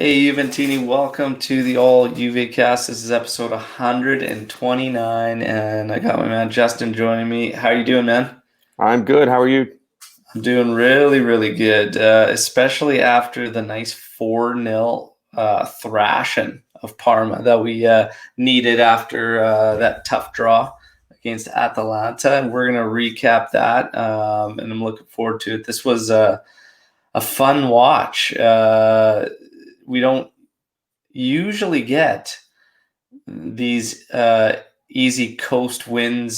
Hey, Juventini, welcome to the all JuveCast. This is episode 129, and I got my man Justin joining me. How are you doing, man? I'm good. How are you? I'm doing really, really good, especially after the nice 4-0 thrashing of Parma that we needed after that tough draw against Atalanta. And we're going to recap that, and I'm looking forward to it. This was a fun watch. We don't usually get these easy coast wins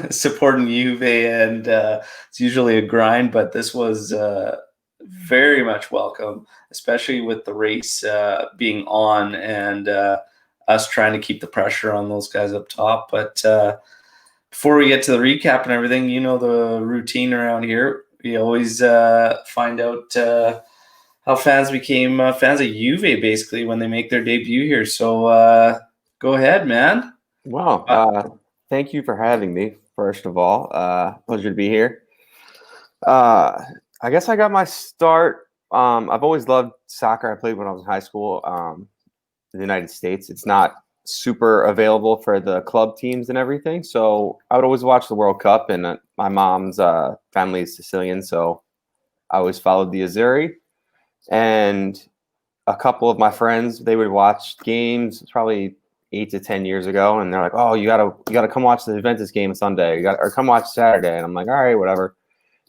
supporting Juve, and it's usually a grind, but this was very much welcome, especially with the race being on and us trying to keep the pressure on those guys up top. But before we get to the recap and everything, you know the routine around here. We always find out how fans became fans of Juve basically when they make their debut here. So go ahead, man. Well, thank you for having me, first of all. Pleasure to be here. I guess I got my start. I've always loved soccer. I played when I was in high school in the United States. It's not super available for the club teams and everything. So I would always watch the World Cup, and my mom's family is Sicilian, so I always followed the Azzurri. And a couple of my friends, they would watch games probably 8 to 10 years ago, and they're like, "Oh, you gotta come watch the Juventus game Sunday, or come watch Saturday." And I'm like, "All right, whatever."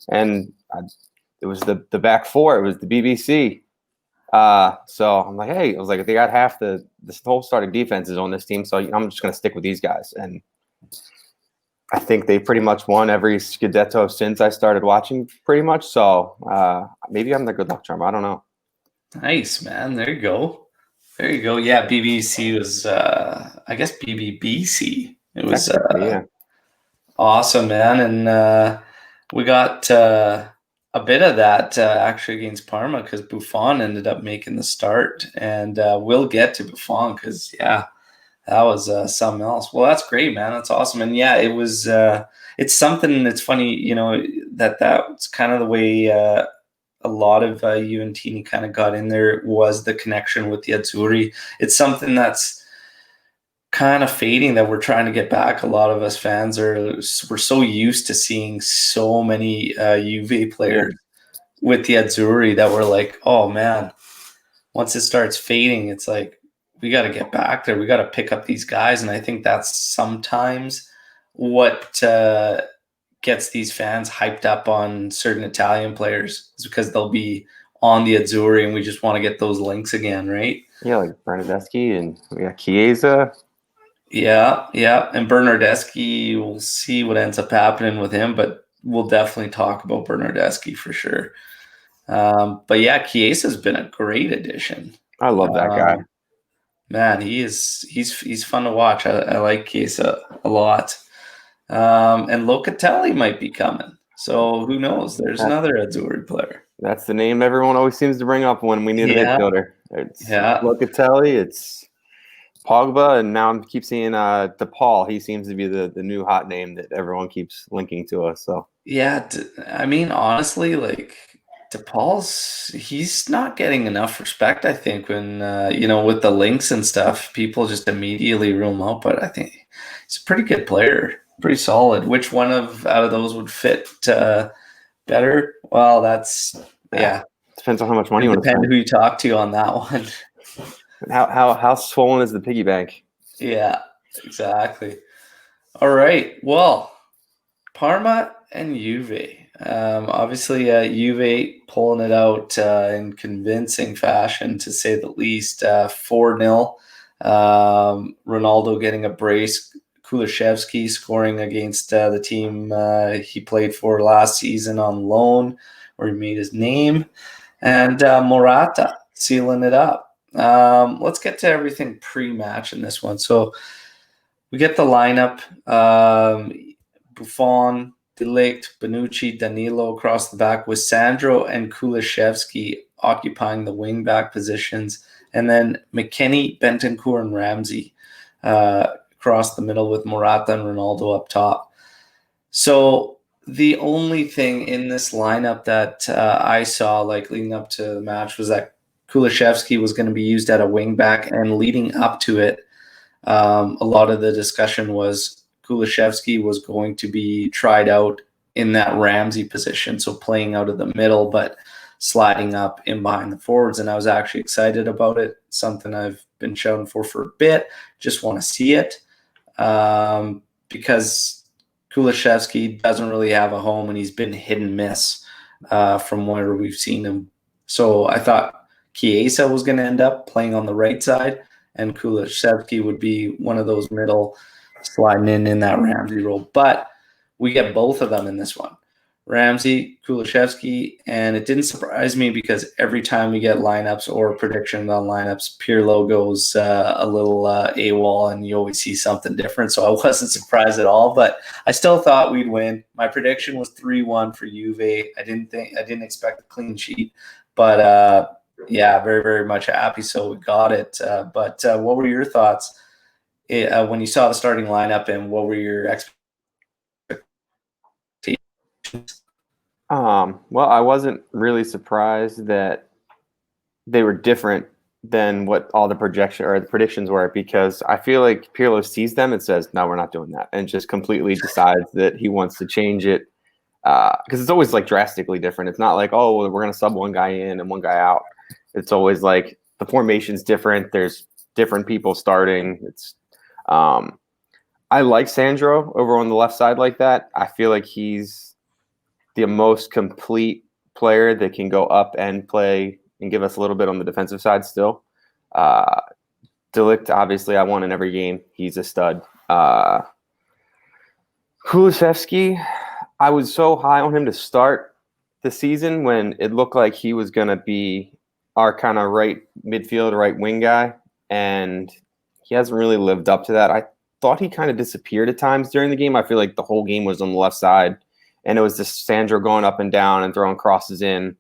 And it was the back four. It was the BBC. So I'm like, "Hey," I was like, "They got half this whole starting defense is on this team, so I'm just gonna stick with these guys." And I think they pretty much won every Scudetto since I started watching, pretty much. So maybe I'm the good luck charm. I don't know. Nice, man. There you go. There you go. Yeah, BBC was, I guess BBBC. It was Technically, yeah. awesome, man. And we got a bit of that actually against Parma because Buffon ended up making the start. And we'll get to Buffon because, yeah, that was something else. Well, that's great, man. That's awesome. And yeah, it was. It's something that's funny, that's kind of the way a lot of Juventini kind of got in there was the connection with the Azzurri. It's something that's kind of fading that we're trying to get back. A lot of us fans we're so used to seeing so many Juve Yeah. players with the Azzurri that we're like, oh man, once it starts fading, it's like we got to get back there. We got to pick up these guys, and I think that's sometimes what gets these fans hyped up on certain Italian players is because they'll be on the Azzurri, and we just want to get those links again, right? Yeah, like Bernardeschi, and we got Chiesa. Yeah, yeah. And Bernardeschi, we'll see what ends up happening with him, but we'll definitely talk about Bernardeschi for sure. But yeah, Chiesa's been a great addition. I love that guy. Man, he's fun to watch. I like Chiesa a lot. And Locatelli might be coming. So who knows? There's another Azzurri player. That's the name everyone always seems to bring up when we need a Yeah, midfielder. It's yeah. Locatelli, it's Pogba, and now I keep seeing DePaul. He seems to be the new hot name that everyone keeps linking to us. So Yeah, I mean, honestly, like he's not getting enough respect. I think when with the links and stuff, people just immediately rule him out. But I think he's a pretty good player, pretty solid. Which one out of those would fit better? Well, that's yeah. Depends on how much money It you want to depends spend. who you talk to on that one. How swollen is the piggy bank? Yeah, exactly. All right. Well, Parma and Juve. Obviously, Juve pulling it out in convincing fashion, to say the least. 4-0. Ronaldo getting a brace. Kulishevsky scoring against the team he played for last season on loan, where he made his name. And Morata sealing it up. Let's get to everything pre-match in this one. So we get the lineup. Buffon, De Ligt, Bonucci, Danilo across the back, with Sandro and Kulishevsky occupying the wing-back positions. And then McKennie, Bentancur, and Ramsey across the middle, with Morata and Ronaldo up top. So the only thing in this lineup that I saw, like leading up to the match, was that Kulishevsky was going to be used at a wing back, and leading up to it, a lot of the discussion was Kulishevsky was going to be tried out in that Ramsey position, so playing out of the middle, but sliding up in behind the forwards. And I was actually excited about it. Something I've been shouting for a bit. Just want to see it because Kulishevsky doesn't really have a home, and he's been hit and miss from where we've seen him. So I thought Chiesa was going to end up playing on the right side, and Kulishevsky would be one of those middle sliding in that Ramsey role. But we get both of them in this one. Ramsey, Kulishevsky, and it didn't surprise me because every time we get lineups or predictions on lineups, Pirlo goes a little AWOL, and you always see something different. So I wasn't surprised at all, but I still thought we'd win. My prediction was 3-1 for Juve. I didn't expect a clean sheet, but yeah, very, very much happy. So we got it. But what were your thoughts when you saw the starting lineup, and what were your expectations? Well, I wasn't really surprised that they were different than what all the predictions were, because I feel like Pirlo sees them and says, "No, we're not doing that," and just completely decides that he wants to change it. Because it's always like drastically different. It's not like, oh, well, we're going to sub one guy in and one guy out. It's always like the formation's different. There's different people starting. It's I like Sandro over on the left side like that. I feel like he's the most complete player that can go up and play and give us a little bit on the defensive side still. De Ligt, obviously, I want in every game. He's a stud. Kulishevsky, I was so high on him to start the season when it looked like he was going to be our kind of right midfield, right wing guy, and he hasn't really lived up to that. I thought he kind of disappeared at times during the game. I feel like the whole game was on the left side, and it was just Sandro going up and down and throwing crosses in.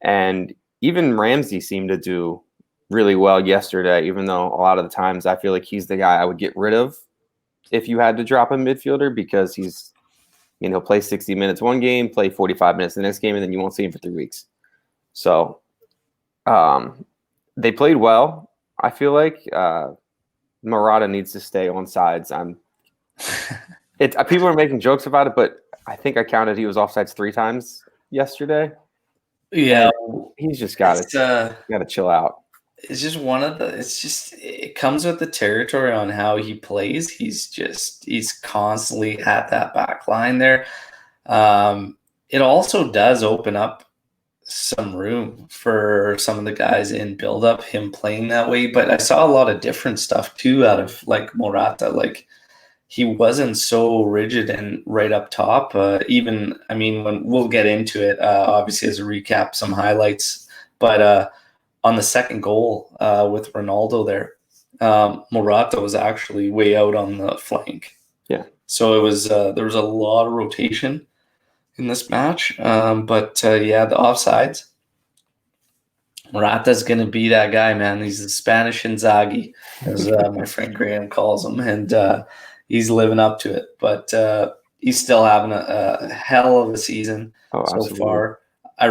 And even Ramsey seemed to do really well yesterday, even though a lot of the times I feel like he's the guy I would get rid of if you had to drop a midfielder, because he's, he'll play 60 minutes one game, play 45 minutes the next game, and then you won't see him for 3 weeks. So they played well. I feel like Morata needs to stay on sides. People are making jokes about it, but I think I counted he was offsides 3 times yesterday. Yeah, and he's just got to chill out. It's just it comes with the territory on how he plays. He's constantly at that back line there. It also does open up some room for some of the guys in build up, him playing that way. But I saw a lot of different stuff too out of like Morata. Like, he wasn't so rigid and right up top. When we'll get into it, obviously as a recap, some highlights, but on the second goal with Ronaldo there, Morata was actually way out on the flank. Yeah. So it was there was a lot of rotation in this match. But the offsides, Morata's going to be that guy, man. He's the Spanish Inzaghi, as my friend Graham calls him, and he's living up to it. But he's still having a hell of a season so far. I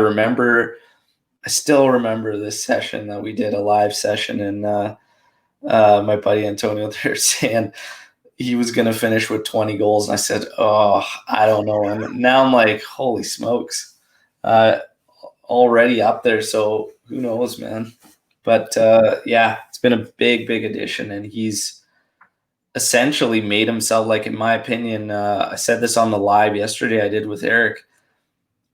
still remember this session that we did, a live session, and my buddy Antonio there saying he was going to finish with 20 goals. And I said, oh, I don't know. And now I'm like, holy smokes, already up there. So who knows, man. But it's been a big, big addition. And he's essentially made himself, like, in my opinion, I said this on the live yesterday I did with Eric,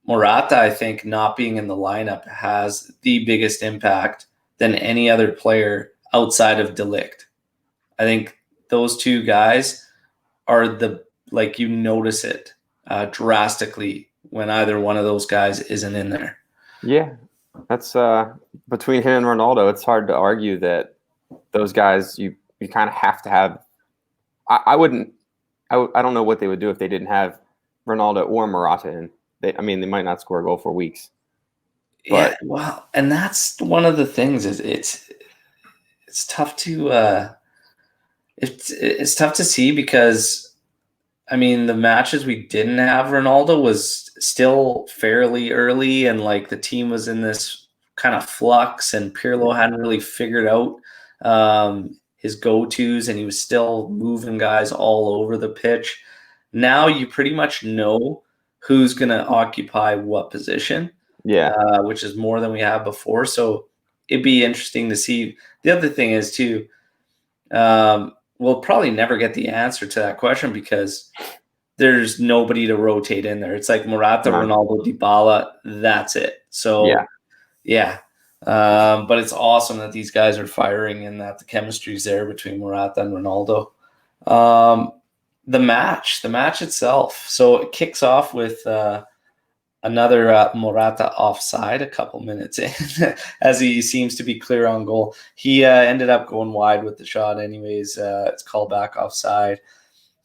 Morata, I think, not being in the lineup has the biggest impact than any other player outside of De Ligt. I think those two guys are you notice it drastically when either one of those guys isn't in there. Yeah, that's between him and Ronaldo. It's hard to argue that those guys you kind of have to have. I don't know what they would do if they didn't have Ronaldo or Morata in. They might not score a goal for weeks. But, yeah, well, and that's one of the things is it's tough to it's tough to see, because the matches we didn't have Ronaldo was still fairly early, and like the team was in this kind of flux, and Pirlo hadn't really figured out his go-tos, and he was still moving guys all over the pitch. Now you pretty much know who's going to occupy what position, which is more than we have before. So it'd be interesting to see. The other thing is too, we'll probably never get the answer to that question because there's nobody to rotate in there. It's like Morata, Ronaldo, Dybala. That's it. So yeah. But it's awesome that these guys are firing and that the chemistry's there between Morata and Ronaldo. The match itself. So it kicks off with another Morata offside a couple minutes in as he seems to be clear on goal. He ended up going wide with the shot anyways. It's called back offside.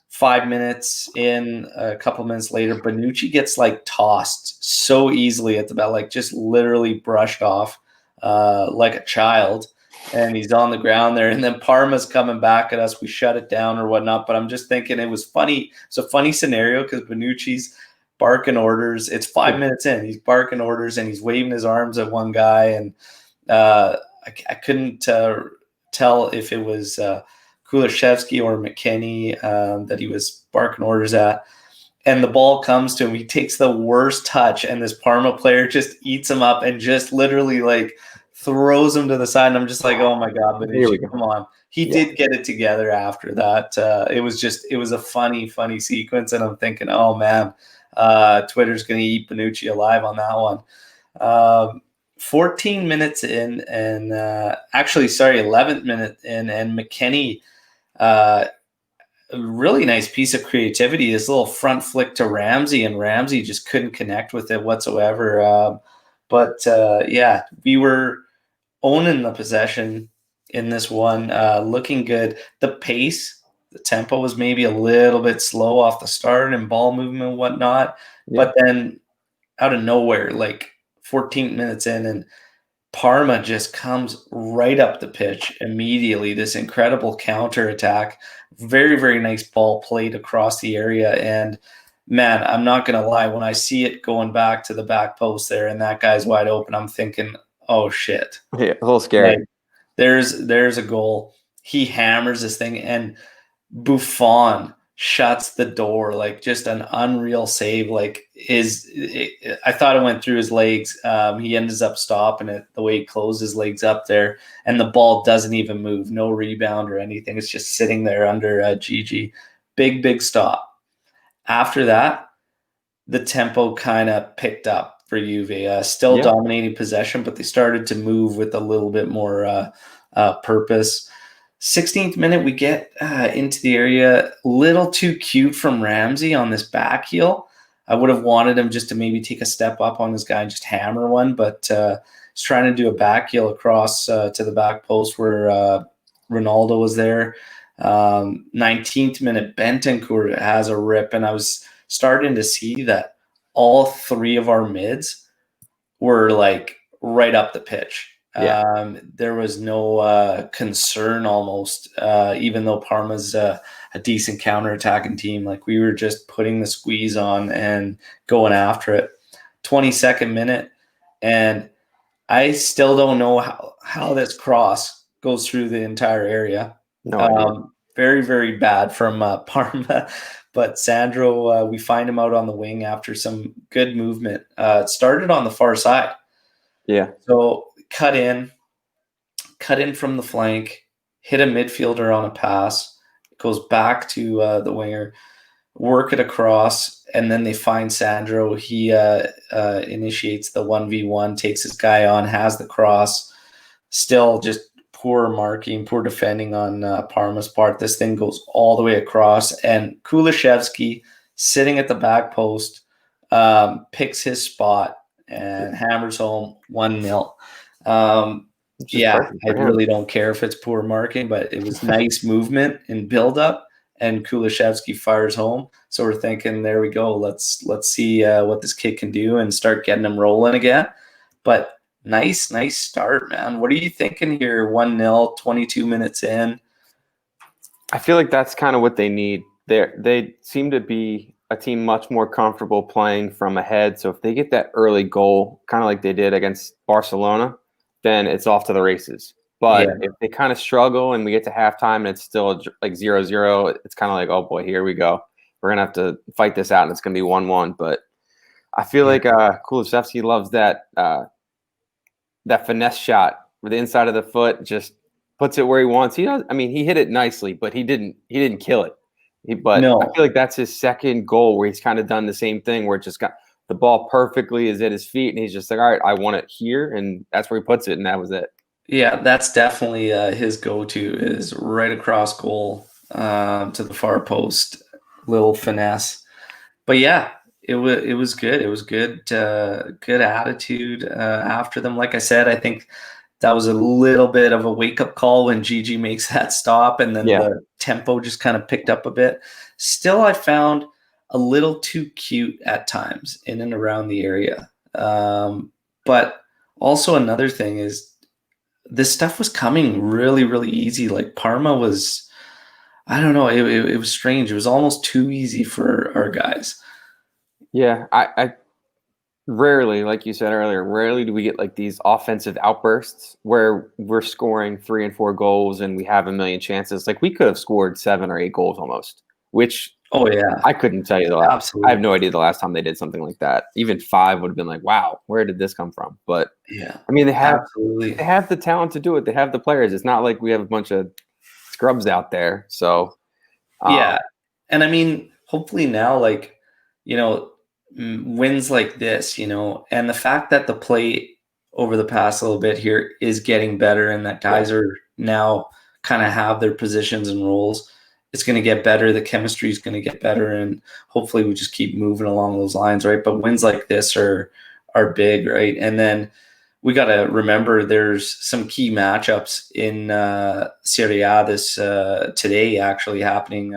5 minutes in, a couple minutes later, Bonucci gets like tossed so easily at the bat, like just literally brushed off like a child. And he's on the ground there. And then Parma's coming back at us. We shut it down or whatnot. But I'm just thinking it was funny. It's a funny scenario because Bonucci's barking orders. It's 5 minutes in. He's barking orders and he's waving his arms at one guy. And I couldn't tell if it was Kulishevsky or McKennie that he was barking orders at. And the ball comes to him. He takes the worst touch, and this Parma player just eats him up and just literally like throws him to the side. And I'm just like, oh my God, Bonucci, come on. He did get it together after that. It was a funny sequence. And I'm thinking, oh man, Twitter's going to eat Bonucci alive on that one. 14 minutes in, and 11th minute in, and McKennie, a really nice piece of creativity. This little front flick to Ramsey, and Ramsey just couldn't connect with it whatsoever. Yeah, we were owning the possession in this one, looking good. The pace, the tempo was maybe a little bit slow off the start and ball movement and whatnot. Yeah. But then out of nowhere, like 14 minutes in, and Parma just comes right up the pitch immediately. This incredible counter attack, very, very nice ball played across the area. And man, I'm not going to lie, when I see it going back to the back post there and that guy's wide open, I'm thinking, oh shit. Yeah, a little scary. Like, there's a goal. He hammers this thing, and Buffon shuts the door, like just an unreal save. Like I thought it went through his legs. He ends up stopping it the way he closed his legs up there, and the ball doesn't even move, no rebound or anything. It's just sitting there under Gigi. Big stop. After that, the tempo kind of picked up for Juve. Still dominating possession, but they started to move with a little bit more purpose. 16th minute, we get into the area. Little too cute from Ramsey on this back heel. I would have wanted him just to maybe take a step up on this guy and just hammer one, but he's trying to do a back heel across to the back post where Ronaldo was there. 19th minute, Bentancur has a rip, and I was starting to see that all three of our mids were like right up the pitch. There was no concern almost, even though Parma's a decent counterattacking team. Like, we were just putting the squeeze on and going after it. 22nd minute, and I still don't know how this cross goes through the entire area. No idea. Very, very bad from Parma. But Sandro, we find him out on the wing after some good movement. It started on the far side. Yeah. So cut in from the flank, hit a midfielder on a pass, goes back to the winger, work it across, and then they find Sandro. He initiates the 1v1, takes his guy on, has the cross. Still just poor marking, poor defending on Parma's part. This thing goes all the way across, and Kulishevsky, sitting at the back post, picks his spot and hammers home 1-0. I really don't care if it's poor marking, but it was nice movement and build up, and Kulishevsky fires home. So we're thinking, there we go. Let's see what this kid can do and start getting him rolling again. But nice start, man. What are you thinking here? 1-0, 22 minutes in. I feel like that's kind of what they need. They seem to be a team much more comfortable playing from ahead. So if they get that early goal, kind of like they did against Barcelona, then it's off to the races. But if they kind of struggle and we get to halftime and it's still like 0-0, it's kind of like, oh boy, here we go. We're gonna have to fight this out, and it's gonna be 1-1. But I feel like Kulusevski loves that finesse shot with the inside of the foot, just puts it where he wants. He does. I mean, he hit it nicely, but he didn't kill it. But I feel like that's his second goal where he's kind of done the same thing, where it just got the ball perfectly is at his feet, and he's just like, all right, I want it here, and that's where he puts it, and that was it. Yeah, that's definitely his go-to, is right across goal to the far post, little finesse. But yeah, it was good. It was good attitude after them. Like I said, I think that was a little bit of a wake-up call when Gigi makes that stop, and then the tempo just kind of picked up a bit. Still, I found a little too cute at times in and around the area. But also another thing is, this stuff was coming really, really easy. Like Parma was, I don't know, it was strange. It was almost too easy for our guys. Yeah, I rarely, like you said earlier, rarely do we get like these offensive outbursts where we're scoring 3 and 4 goals and we have a million chances. Like we could have scored 7 or 8 goals almost, which I couldn't tell you the last. Absolutely. I have no idea the last time they did something like that. Even 5 would have been like, wow, where did this come from? But I mean, they have the talent to do it. They have the players. It's not like we have a bunch of scrubs out there. So and I mean, hopefully now, like, wins like this, and the fact that the play over the past little bit here is getting better, and that guys are now kind of have their positions and roles. It's going to get better. The chemistry is going to get better, and hopefully we just keep moving along those lines, right? But wins like this are big, right? And then we got to remember there's some key matchups in Serie A this today actually happening.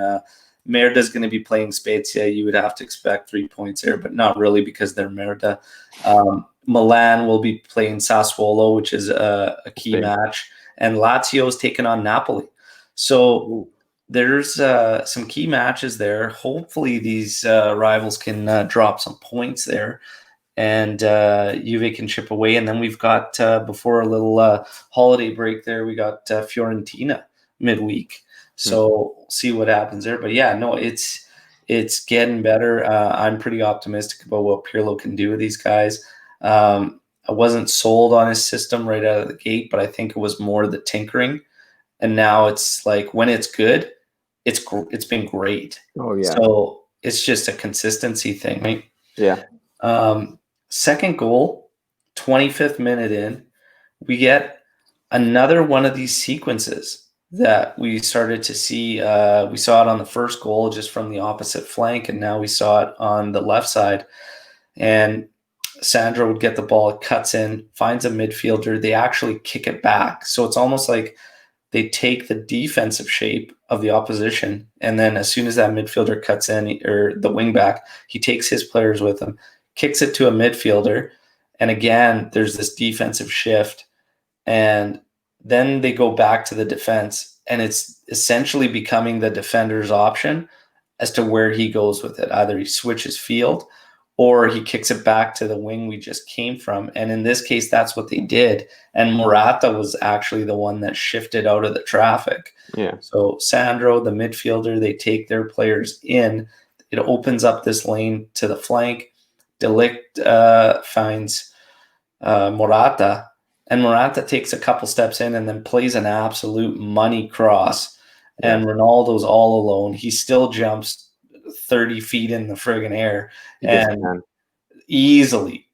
Merida is going to be playing Spezia. You would have to expect 3 points there, but not really because they're Merida. Milan will be playing Sassuolo, which is a key match, and Lazio is taking on Napoli. So there's some key matches there. Hopefully these rivals can drop some points there, and Juve can chip away. And then we've got, before a little holiday break there, we got Fiorentina midweek. So see what happens there. But yeah, no, it's getting better. I'm pretty optimistic about what Pirlo can do with these guys. I wasn't sold on his system right out of the gate, but I think it was more the tinkering. And now it's like, when it's good, it's been great. Oh yeah. So it's just a consistency thing, right? Yeah. Second goal, 25th minute in, we get another one of these sequences that we started to see. We saw it on the first goal just from the opposite flank, and now we saw it on the left side. And Sandro would get the ball, it cuts in, finds a midfielder. They actually kick it back. So it's almost like they take the defensive shape of the opposition, and then as soon as that midfielder cuts in, or the wingback, he takes his players with him, kicks it to a midfielder, and again, there's this defensive shift, and then they go back to the defense, and it's essentially becoming the defender's option as to where he goes with it. Either he switches field or he kicks it back to the wing we just came from. And in this case, that's what they did. And Morata was actually the one that shifted out of the traffic. Yeah. So Sandro, the midfielder, they take their players in. It opens up this lane to the flank. De Ligt finds Morata. And Morata takes a couple steps in and then plays an absolute money cross. And Ronaldo's all alone. He still jumps 30 feet in the friggin' air and easily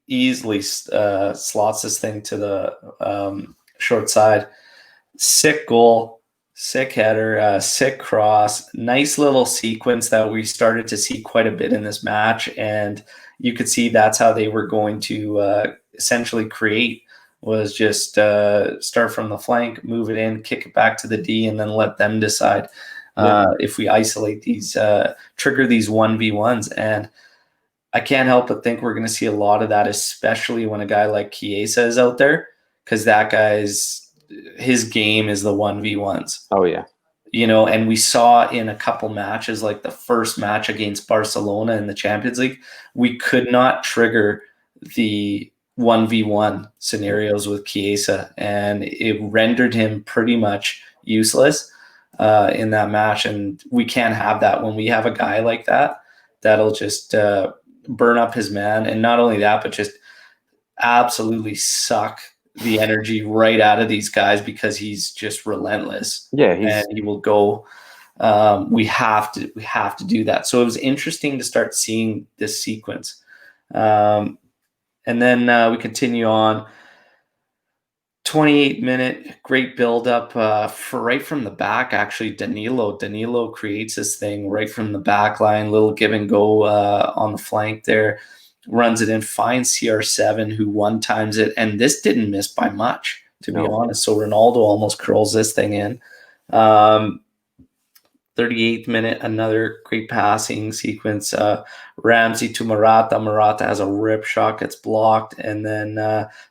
slots this thing to the short side. Sick goal, sick header, sick cross. Nice little sequence that we started to see quite a bit in this match. And you could see that's how they were going to essentially create, was just start from the flank, move it in, kick it back to the D, and then let them decide if we isolate these, trigger these 1v1s. And I can't help but think we're going to see a lot of that, especially when a guy like Chiesa is out there, because that his game is the 1v1s. Oh, yeah. And we saw in a couple matches, like the first match against Barcelona in the Champions League, we could not trigger the 1v1 scenarios with Chiesa, and it rendered him pretty much useless in that match. And we can't have that when we have a guy like that that'll just burn up his man. And not only that, but just absolutely suck the energy right out of these guys because he's just relentless. Yeah, and he will go. We have to do that. So it was interesting to start seeing this sequence. And then we continue on. 28-minute, great buildup for right from the back. Actually, Danilo creates this thing right from the back line. Little give and go on the flank there. Runs it in, finds CR7 who one times it. And this didn't miss by much, to be honest. So Ronaldo almost curls this thing in. 38th minute, another great passing sequence. Ramsey to Morata. Morata has a rip shot, gets blocked. And then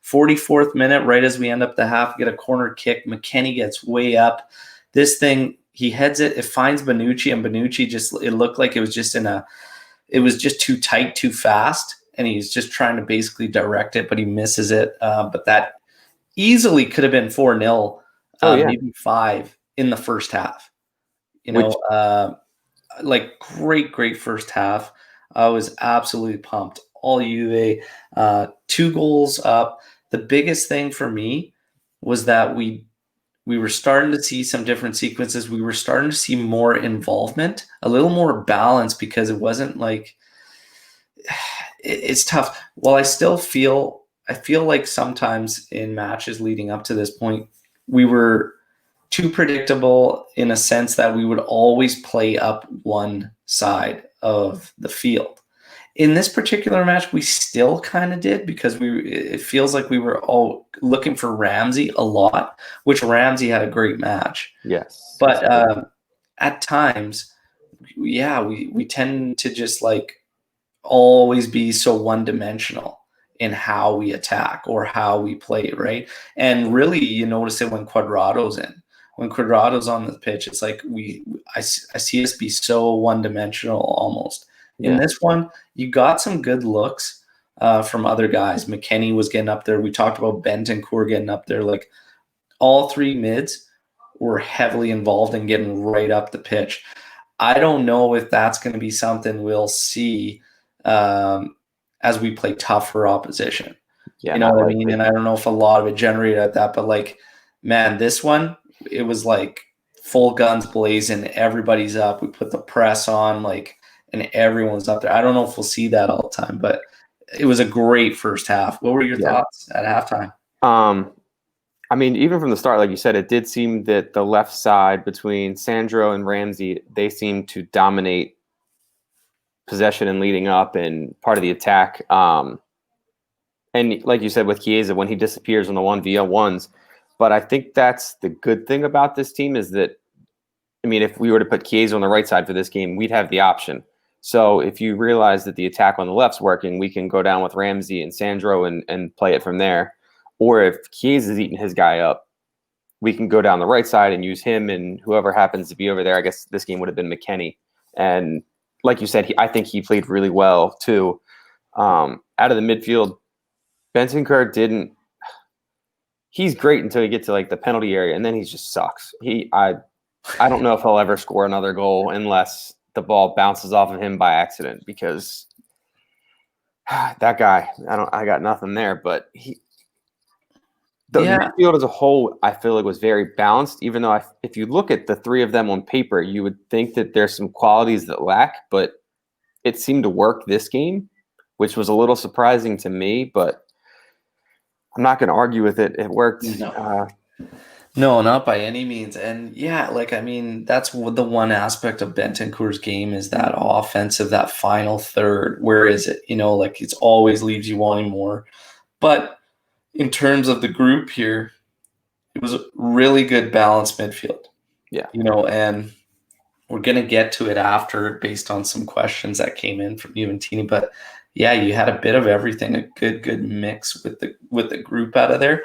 44th minute, right as we end up the half, get a corner kick. McKennie gets way up. This thing, he heads it. It finds Bonucci, and Bonucci it looked like it was just it was just too tight, too fast. And he's just trying to basically direct it, but he misses it. But that easily could have been 4-0, maybe 5 in the first half. Like great first half. I was absolutely pumped. All Juve, 2 goals up. The biggest thing for me was that we were starting to see some different sequences. We were starting to see more involvement, a little more balance, because it wasn't like it's tough. While I feel like sometimes in matches leading up to this point, we were too predictable in a sense that we would always play up one side of the field. In this particular match, we still kind of did, because it feels like we were all looking for Ramsey a lot, which Ramsey had a great match. Yes. But at times, we tend to just like always be so one-dimensional in how we attack or how we play, right? And really, you notice it when Cuadrado's in. When Cuadrado's on the pitch, it's like I see us be so one-dimensional almost. Yeah. In this one, you got some good looks from other guys. McKennie was getting up there. We talked about Bentancur getting up there. Like, all 3 mids were heavily involved in getting right up the pitch. I don't know if that's going to be something we'll see as we play tougher opposition. Yeah, you know what I mean? And I don't know if a lot of it generated at that, but like, man, this one, it was like full guns blazing. Everybody's up. We put the press on, like, and everyone's up there. I don't know if we'll see that all the time, but it was a great first half. What were your thoughts at halftime? I mean, even from the start, like you said, it did seem that the left side between Sandro and Ramsey, they seemed to dominate possession and leading up and part of the attack. And like you said with Chiesa, when he disappears on the 1v1s, but I think that's the good thing about this team is that, I mean, if we were to put Chiesa on the right side for this game, we'd have the option. So if you realize that the attack on the left's working, we can go down with Ramsey and Sandro and play it from there. Or if Chiesa's eating his guy up, we can go down the right side and use him and whoever happens to be over there. I guess this game would have been McKennie. And like you said, I think he played really well too. Out of the midfield, Bentancur didn't. He's great until you get to like the penalty area, and then he just sucks. I don't know if he'll ever score another goal unless the ball bounces off of him by accident, because that guy, I got nothing there. But the midfield as a whole, I feel like was very balanced. Even though if you look at the 3 of them on paper, you would think that there's some qualities that lack, but it seemed to work this game, which was a little surprising to me. But I'm not going to argue with it. It worked. No, not by any means. And yeah, like, I mean, that's the one aspect of Bentancur's game is that offensive, that final third. Where is it? You know, like, it's always leaves you wanting more. But in terms of the group here, it was a really good balanced midfield. Yeah. You know, and we're going to get to it after based on some questions that came in from Juventini. But yeah, you had a bit of everything, a good mix with the group out of there.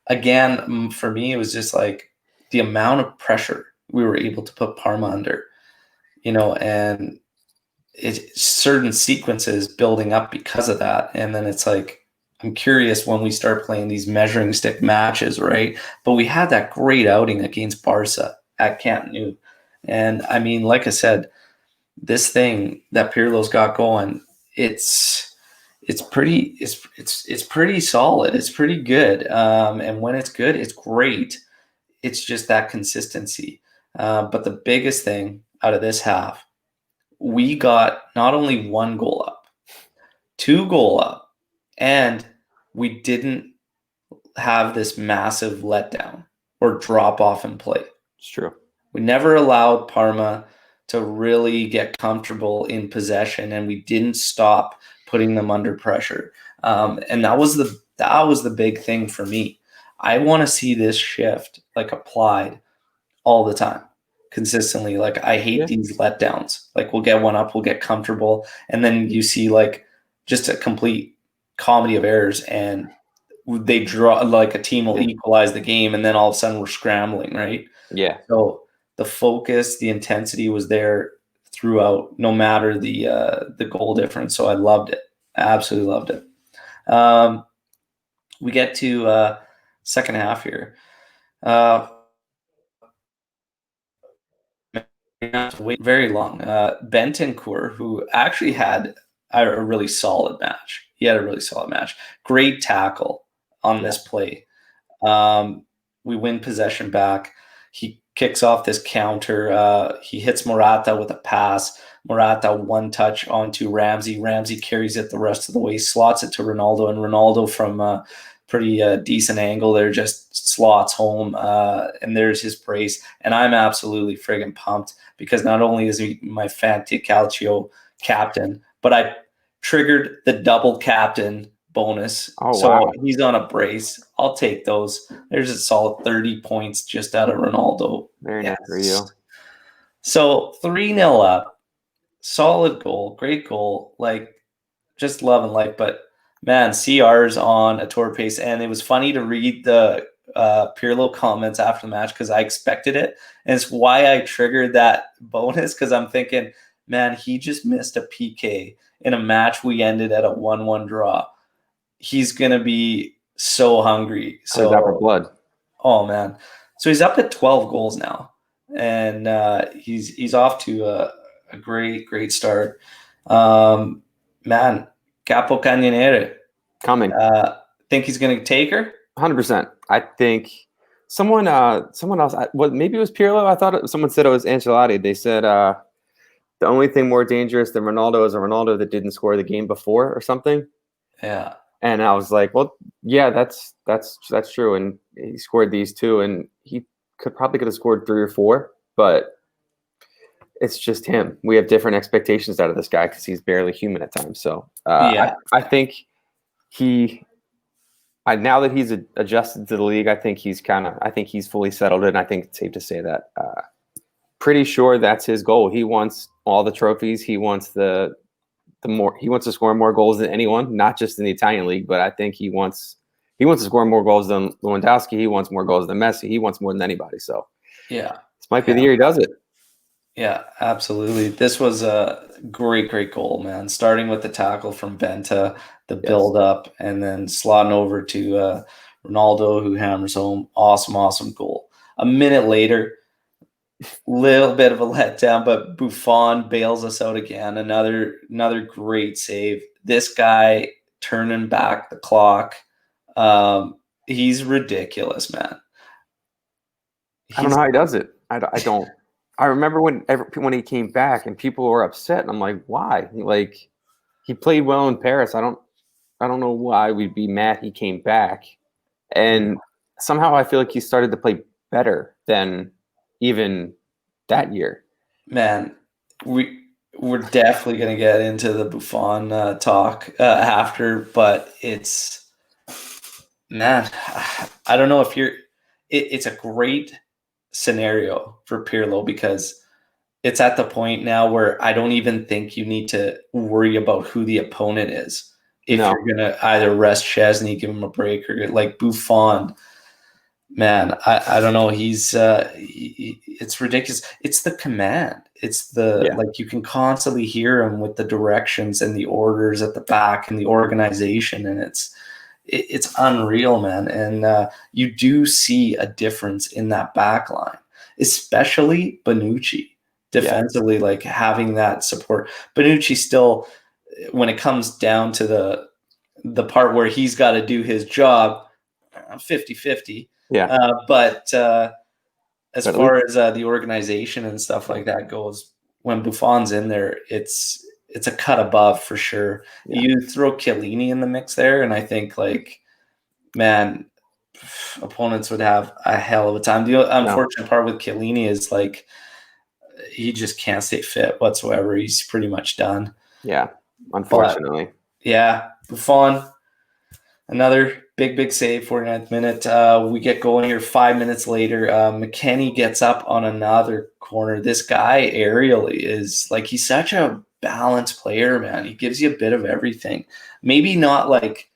Again, for me, it was just like the amount of pressure we were able to put Parma under, you know, and it's certain sequences building up because of that. And then it's like, I'm curious when we start playing these measuring stick matches, right? But we had that great outing against Barca at Camp Nou. And I mean, like I said, this thing that Pirlo's got going, it's pretty solid. It's pretty good. And when it's good, it's great. It's just that consistency. But the biggest thing out of this half, we got not only 1 goal up, 2 goal up, and we didn't have this massive letdown or drop off in play. It's true. We never allowed Parma to really get comfortable in possession, and we didn't stop putting them under pressure. And that was the big thing for me. I want to see this shift like applied all the time, consistently. Like I hate these letdowns. Like we'll get one up, we'll get comfortable, and then you see like just a complete comedy of errors, and they draw like a team will equalize the game, and then all of a sudden we're scrambling, right? Yeah. So the focus, the intensity was there throughout, no matter the goal difference. So I loved it. I absolutely loved it. We get to second half here. Wait very long. Bentancur, who actually had a really solid match. He had a really solid match. Great tackle on this play. We win possession back. He kicks off this counter. He hits Morata with a pass. Morata one touch onto Ramsey. Ramsey carries it the rest of the way, slots it to Ronaldo, and Ronaldo from a pretty decent angle there just slots home, and there's his praise. And I'm absolutely friggin' pumped because not only is he my Fanti Calcio captain, but I triggered the double captain bonus. He's on a brace. I'll take those. There's a solid 30 points just out of Ronaldo. Very nice for you. So 3-0 up. Solid goal. Great goal. Like, just love and life. But, man, CR's on a tour pace. And it was funny to read the Pirlo comments after the match because I expected it. And it's why I triggered that bonus because I'm thinking, man, he just missed a PK in a match we ended at a 1-1 draw. He's going to be so hungry. So he's out for blood. Oh, man. So he's up at 12 goals now. And he's off to a great start. Man, Capo Cannoniere. Coming. Think he's going to take her? 100%. I think someone else, maybe it was Pirlo. I thought someone said it was Ancelotti. They said the only thing more dangerous than Ronaldo is a Ronaldo that didn't score the game before or something. Yeah. And I was like, well, yeah, that's true. And he scored these two, and he could have scored 3 or 4, but it's just him. We have different expectations out of this guy because he's barely human at times. So I think now that he's adjusted to the league, I think he's fully settled in. I think it's safe to say that. Pretty sure that's his goal. He wants all the trophies. He wants he wants to score more goals than anyone, not just in the Italian league, but I think he wants to score more goals than Lewandowski. He wants more goals than Messi. He wants more than anybody. So yeah, this might be the year he does it. Yeah, absolutely. This was a great goal, man. Starting with the tackle from Benta, the build up, and then slotting over to Ronaldo, who hammers home. Awesome goal. A minute later, little bit of a letdown, but Buffon bails us out again. Another great save. This guy turning back the clock. He's ridiculous, man. I don't know how he does it. I don't. I remember when he came back and people were upset, and I'm like, why? Like, he played well in Paris. I don't know why we'd be mad he came back. And somehow I feel like he started to play better than even that year. Man, we're definitely going to get into the Buffon talk after, but it's, man, I don't know if it's a great scenario for Pirlo because it's at the point now where I don't even think you need to worry about who the opponent is. If you're going to either rest Szczesny, give him a break, or like Buffon, man, I don't know. It's ridiculous. It's the command. It's like you can constantly hear him with the directions and the orders at the back and the organization. And it's unreal, man. And you do see a difference in that back line, especially Bonucci defensively, like having that support. Bonucci still, when it comes down to the part where he's got to do his job, 50-50. Yeah. But as But at far as the organization and stuff like that goes, when Buffon's in there, it's a cut above for sure. Yeah. You throw Chiellini in the mix there, and I think, like, man, opponents would have a hell of a time. The unfortunate part with Chiellini is, like, he just can't stay fit whatsoever. He's pretty much done. Yeah, unfortunately. But, yeah, Buffon, another big save, 49th minute. We get going here 5 minutes later. McKennie gets up on another corner. This guy aerially is, like, he's such a balanced player, man. He gives you a bit of everything. Maybe not, like,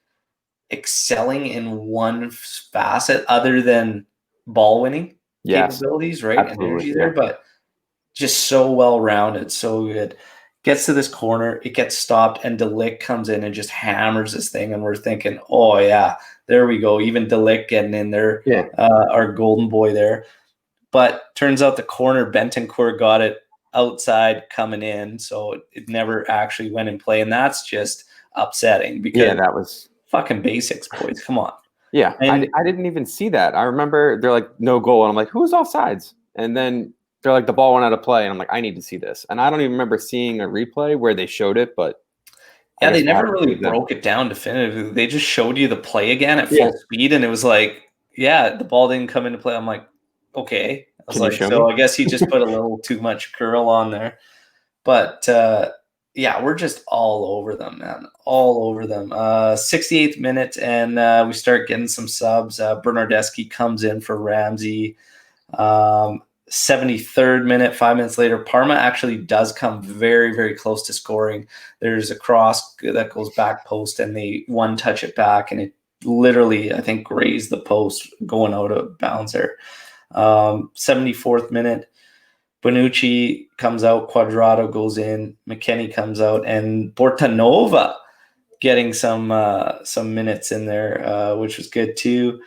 excelling in one facet other than ball winning capabilities, right? Absolutely, and energy there, but just so well-rounded, so good. Gets to this corner, it gets stopped, and De Ligt comes in and just hammers this thing, and we're thinking, oh yeah, there we go. Even De Ligt getting in there, our golden boy there. But turns out the corner, Bentancur got it outside coming in, so it never actually went in play, and that's just upsetting because that was fucking basics, boys. Come on. Yeah, and I didn't even see that. I remember they're like, no goal, and I'm like, who's offsides? And then they're like, the ball went out of play, and I'm like, I need to see this. And I don't even remember seeing a replay where they showed it, but yeah, they never really broke it down definitively. They just showed you the play again at full speed, and it was like, yeah, the ball didn't come into play. I'm like, okay. I was like, so I guess he just put a little too much curl on there. But yeah, we're just all over them, man. All over them. 68th minute, and we start getting some subs. Bernardeschi comes in for Ramsey. 73rd minute, 5 minutes later, Parma actually does come very, very close to scoring. There's a cross that goes back post, and they one touch it back, and it literally, I think, grazed the post going out of bounds there. 74th minute, Bonucci comes out, Quadrado goes in, McKennie comes out, and Portanova getting some minutes in there, which was good too.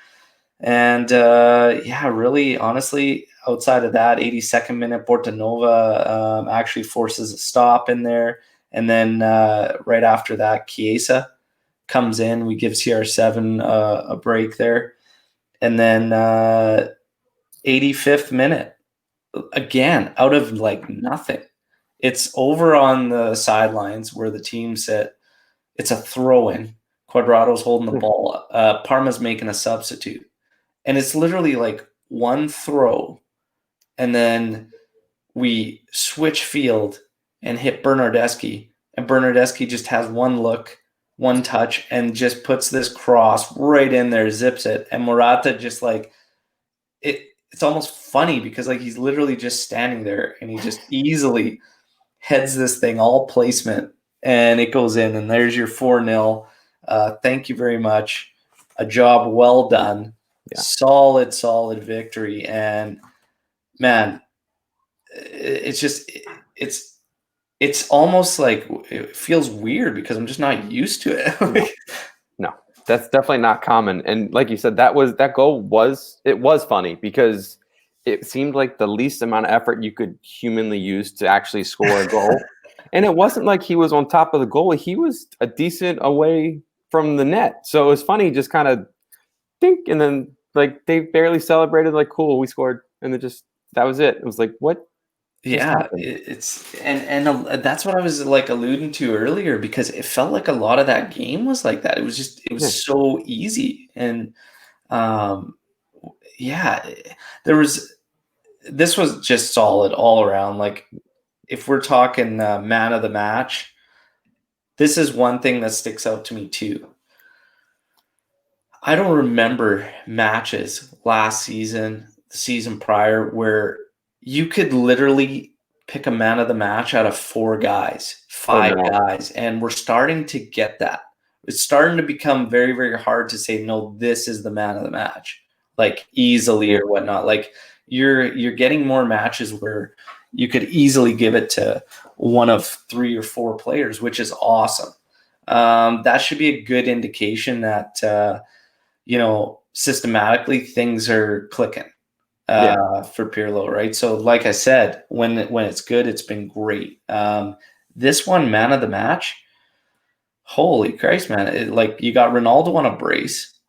And yeah, really, honestly, outside of that, 82nd minute, Portanova actually forces a stop in there. And then right after that, Chiesa comes in. We give CR7 a break there. And then 85th minute, again, out of like nothing. It's over on the sidelines where the team sit. It's a throw-in. Quadrado's holding the ball. Parma's making a substitute. And it's literally like one throw, and then we switch field and hit Bernardeschi. And Bernardeschi just has one look, one touch, and just puts this cross right in there, zips it. And Morata just like, it's almost funny because like he's literally just standing there and he just easily heads this thing, all placement, and it goes in. And there's your 4-0. Thank you very much. A job well done. Yeah. Solid victory. And man, it's just it's almost like it feels weird because I'm just not used to it. No, that's definitely not common. And like you said, that goal was funny because it seemed like the least amount of effort you could humanly use to actually score a goal. And it wasn't like he was on top of the goal. He was a decent away from the net. So it was funny, just kind of think, and then like they barely celebrated, like, cool, we scored, and then just that was it. It was like, what? Yeah, it's and that's what I was like alluding to earlier, because it felt like a lot of that game was like that. It was so easy. And yeah, this was just solid all around. Like, if we're talking man of the match, this is one thing that sticks out to me too. I don't remember matches last season, the season prior, where you could literally pick a man of the match out of 4 guys, 5 guys, and we're starting to get that. It's starting to become very, very hard to say, no, this is the man of the match, like easily or whatnot. Like you're getting more matches where you could easily give it to one of 3 or 4 players, which is awesome. that should be a good indication that systematically things are clicking for Pirlo, right? So, like I said, when it's good, it's been great. This one, man of the match, holy Christ, man! You got Ronaldo on a brace.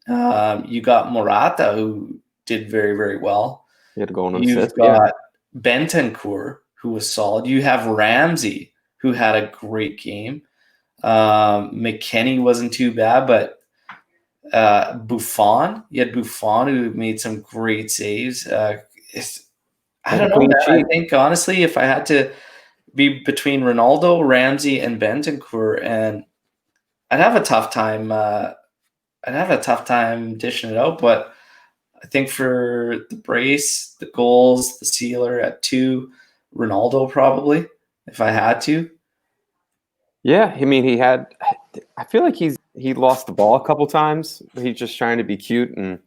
You got Morata, who did very, very well. He had to go on an You've assist. Yeah. got Bentancur, who was solid. You have Ramsey, who had a great game. McKennie wasn't too bad, but Buffon, you had Buffon, who made some great saves. I don't know, man. I think, honestly, if I had to be between Ronaldo, Ramsey, and Bentancur, and I'd have a tough time dishing it out, but I think for the brace, the goals, the sealer at 2, Ronaldo probably, if I had to. Yeah, I mean, I feel like he lost the ball a couple times. He's just trying to be cute, and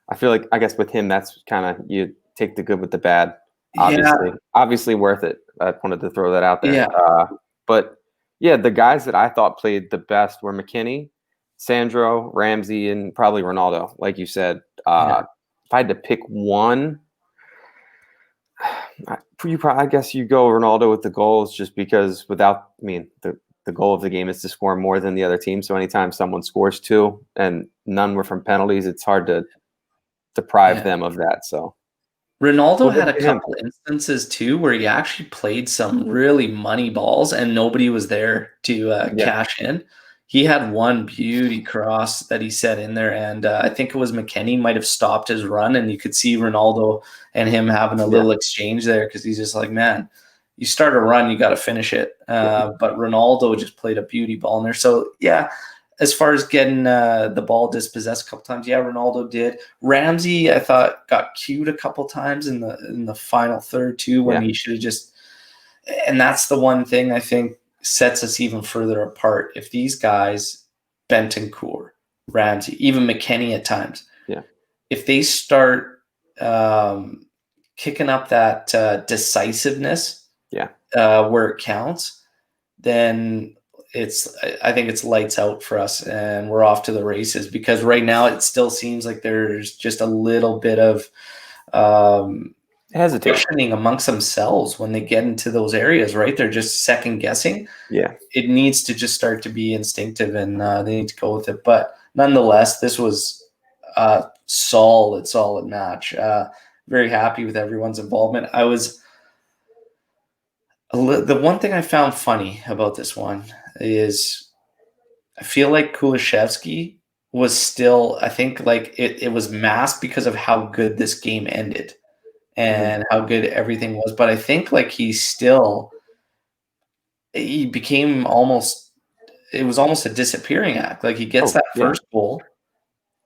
I feel like, I guess with him, that's kind of, you take the good with the bad. Obviously worth it. I wanted to throw that out there. Yeah. But yeah, the guys that I thought played the best were McKennie, Sandro, Ramsey, and probably Ronaldo. Like you said, if I had to pick one, I guess you go Ronaldo with the goals, just because the goal of the game is to score more than the other team. So anytime someone scores 2 and none were from penalties, it's hard to deprive them of that. So Ronaldo had a couple instances too where he actually played some really money balls and nobody was there to cash in. He had one beauty cross that he set in there, and I think it was McKennie might have stopped his run, and you could see Ronaldo and him having a little exchange there, because he's just like, man, you start a run, you got to finish it. But Ronaldo just played a beauty ball in there. So, yeah, as far as getting the ball dispossessed a couple times, Ronaldo did. Ramsey, I thought, got cued a couple times in the final third too, when he should have just. And that's the one thing I think sets us even further apart. If these guys, Bentancur, Ramsey, even McKennie at times, if they start kicking up that decisiveness, where it counts, then I think it's lights out for us, and we're off to the races. Because right now it still seems like there's just a little bit of hesitating amongst themselves when they get into those areas, right? They're just second guessing. Yeah. It needs to just start to be instinctive, and they need to go with it. But nonetheless, this was a solid match. Very happy with everyone's involvement. The one thing I found funny about this one is I feel like Kulusevski was still, I think, like it was masked because of how good this game ended and how good everything was. But I think like he became it was almost a disappearing act. Like he gets that first goal,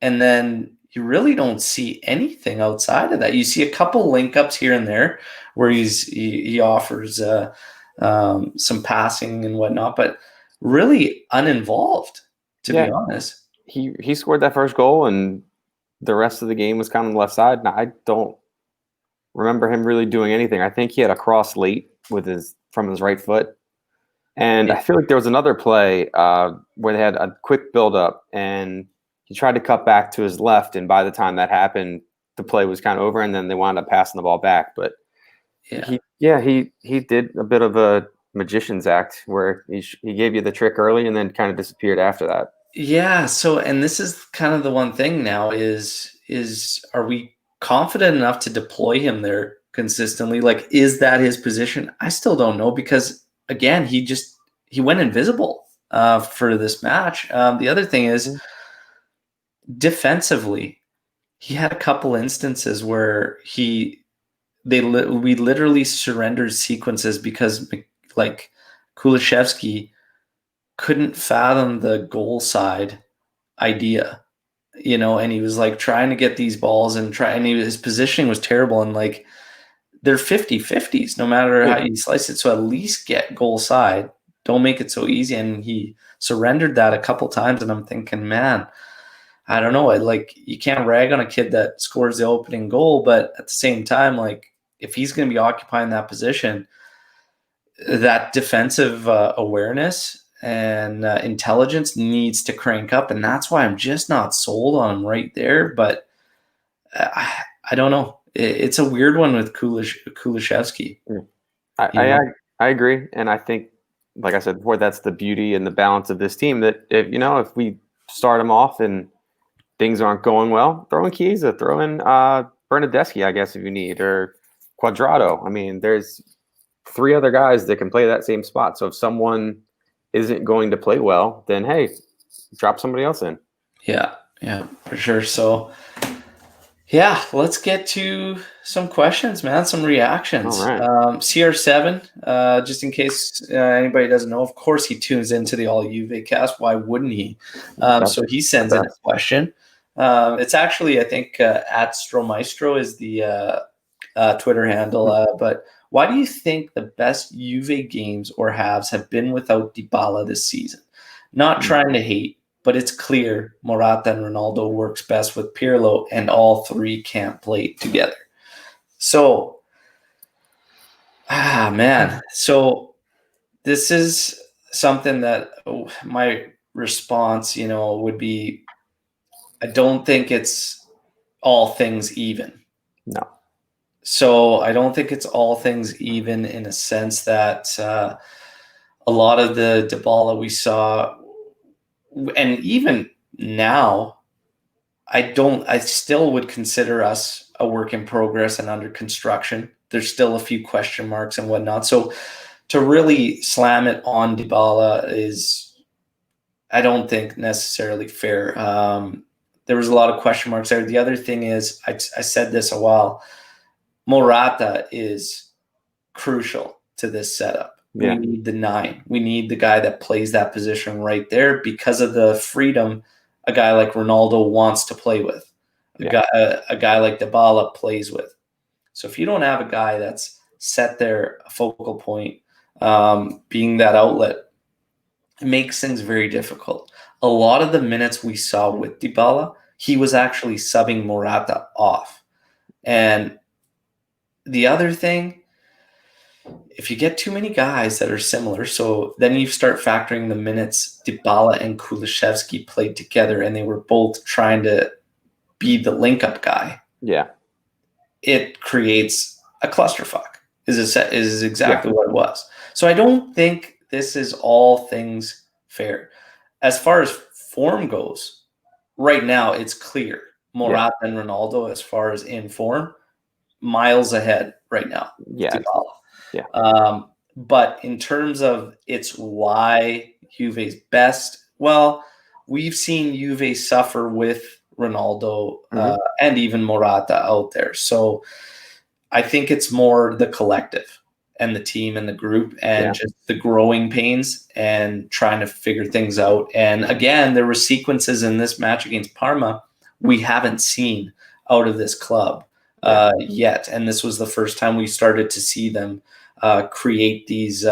and then you really don't see anything outside of that. You see a couple link ups here and there where he offers some passing and whatnot, but really uninvolved, to be honest. He scored that first goal, and the rest of the game was kind of on the left side. And I don't remember him really doing anything. I think he had a cross late from his right foot. And I feel like there was another play where they had a quick build-up, and he tried to cut back to his left, and by the time that happened, the play was kind of over, and then they wound up passing the ball back. But he did a bit of a magician's act where he gave you the trick early and then kind of disappeared after that. Yeah. So, and this is kind of the one thing now is are we confident enough to deploy him there consistently? Like, is that his position? I still don't know, because again, he went invisible for this match. The other thing is, defensively, he had a couple instances where we literally surrendered sequences because like Kulusevski couldn't fathom the goal side idea, and he was like trying to get these balls and his positioning was terrible, and like they're 50-50s no matter how you slice it. So at least get goal side. Don't make it so easy. And he surrendered that a couple times, and I'm thinking, man, I don't know. Like, you can't rag on a kid that scores the opening goal, but at the same time, like, if he's going to be occupying that position, that defensive awareness and intelligence needs to crank up, and that's why I'm just not sold on him right there. But I don't know. It's a weird one with Kulishevsky. I agree, and I think, like I said before, that's the beauty and the balance of this team. That if we start them off and things aren't going well, throw in Chiesa, throw in Bernadeschi, I guess, if you need, or Quadrado. I mean, there's 3 other guys that can play that same spot. So if someone isn't going to play well, then hey, drop somebody else in. Yeah, for sure. So, yeah, let's get to some questions, man, some reactions. All right. CR7, just in case anybody doesn't know, of course he tunes into the All JuveCast. Why wouldn't he? So he sends in a question. It's actually, I think, at Stromaestro is the Twitter handle. But why do you think the best Juve games or halves have been without Dybala this season? Not trying to hate, but it's clear Morata and Ronaldo works best with Pirlo, and all 3 can't play together. So, man. So this is something that my response, would be, I don't think it's all things even. No. So I don't think it's all things even in a sense that a lot of the Dybala we saw, and even now, I still would consider us a work in progress and under construction. There's still a few question marks and whatnot. So to really slam it on Dybala is, I don't think, necessarily fair. There was a lot of question marks there. The other thing is, I said this a while, Morata is crucial to this setup. Yeah. We need the 9. We need the guy that plays that position right there because of the freedom a guy like Ronaldo wants to play with, a guy like Dybala plays with. So if you don't have a guy that's set there, a focal point, being that outlet, it makes things very difficult. A lot of the minutes we saw with Dybala, he was actually subbing Morata off. And the other thing, if you get too many guys that are similar, so then you start factoring the minutes Dybala and Kulishevsky played together, and they were both trying to be the link-up guy. Yeah. It creates a clusterfuck, is exactly what it was. So I don't think this is all things fair. As far as form goes, right now it's clear. Morata and Ronaldo, as far as in form, miles ahead right now. Yeah. Dybala. Yeah. But in terms of it's why Juve's best, well, we've seen Juve suffer with Ronaldo and even Morata out there. So I think it's more the collective and the team and the group and just the growing pains and trying to figure things out. And again, there were sequences in this match against Parma we haven't seen out of this club yet. And this was the first time we started to see them create these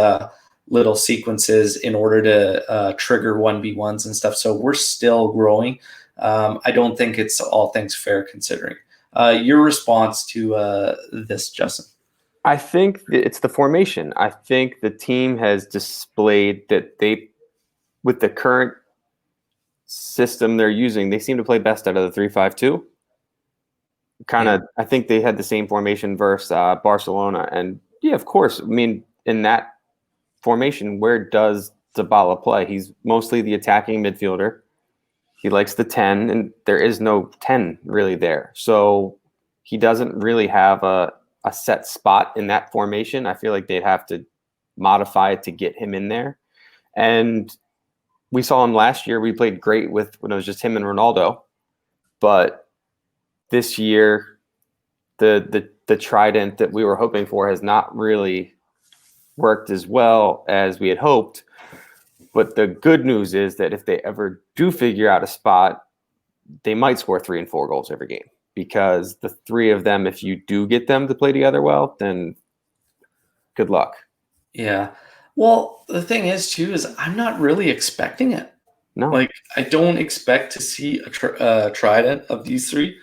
little sequences in order to trigger 1v1s and stuff. So we're still growing. I don't think it's all things fair considering. Your response to this, Justin? I think it's the formation. I think the team has displayed that they, with the current system they're using, they seem to play best out of the 3-5-2. I think they had the same formation versus Barcelona. And yeah, of course. I mean, in that formation, where does Dybala play? He's mostly the attacking midfielder. He likes the 10, and there is no 10 really there. So he doesn't really have a set spot in that formation. I feel like they'd have to modify it to get him in there. And we saw him last year. We played great when it was just him and Ronaldo. But this year, the trident that we were hoping for has not really worked as well as we had hoped. But the good news is that if they ever do figure out a spot, they might score 3 and 4 goals every game, because the 3 of them, if you do get them to play together well, then good luck. Yeah. Well, the thing is, too, is I'm not really expecting it. No. Like, I don't expect to see a trident of these 3,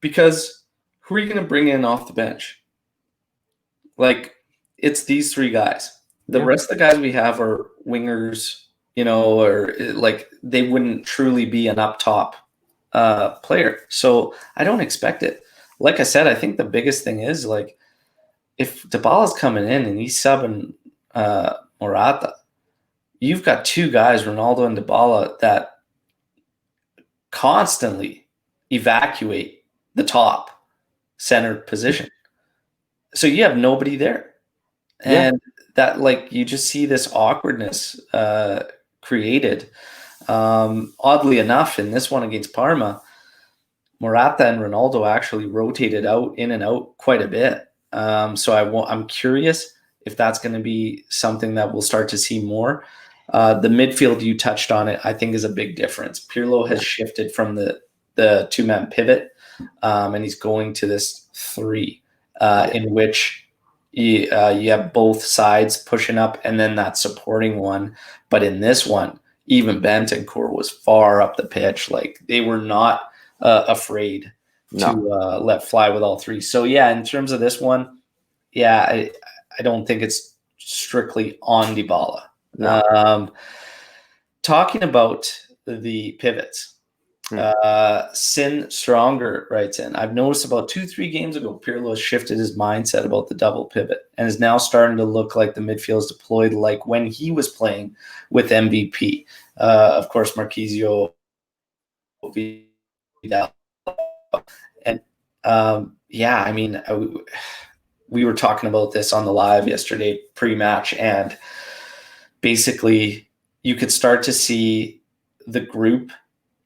because who are you going to bring in off the bench? Like, it's these 3 guys. The rest of the guys we have are wingers or like they wouldn't truly be an up top player. So I don't expect it. Like I said, I think the biggest thing is like if Dybala's coming in and he's subbing Morata, you've got two guys, Ronaldo and Dybala, that constantly evacuate the top center position. So you have nobody there. Yeah. And that, like, you just see this awkwardness created. Oddly enough, in this one against Parma, Morata and Ronaldo actually rotated out in and out quite a bit. So I'm curious if that's going to be something that we'll start to see more. The midfield, you touched on it, I think is a big difference. Pirlo has shifted from the two-man pivot, and he's going to this three, in which you have both sides pushing up and then that supporting one. But in this one, even Bentancur was far up the pitch. Like they were not afraid to let fly with all three. So yeah, in terms of this one, yeah, I don't think it's strictly on Dybala. No. Talking about the pivots, Sin Stronger writes in, I've noticed about 2-3 games ago, Pirlo has shifted his mindset about the double pivot and is now starting to look like the midfield is deployed like when he was playing with MVP. Of course, Marquisio, Vidal, and yeah, I mean, we were talking about this on the live yesterday pre-match, and basically you could start to see the group.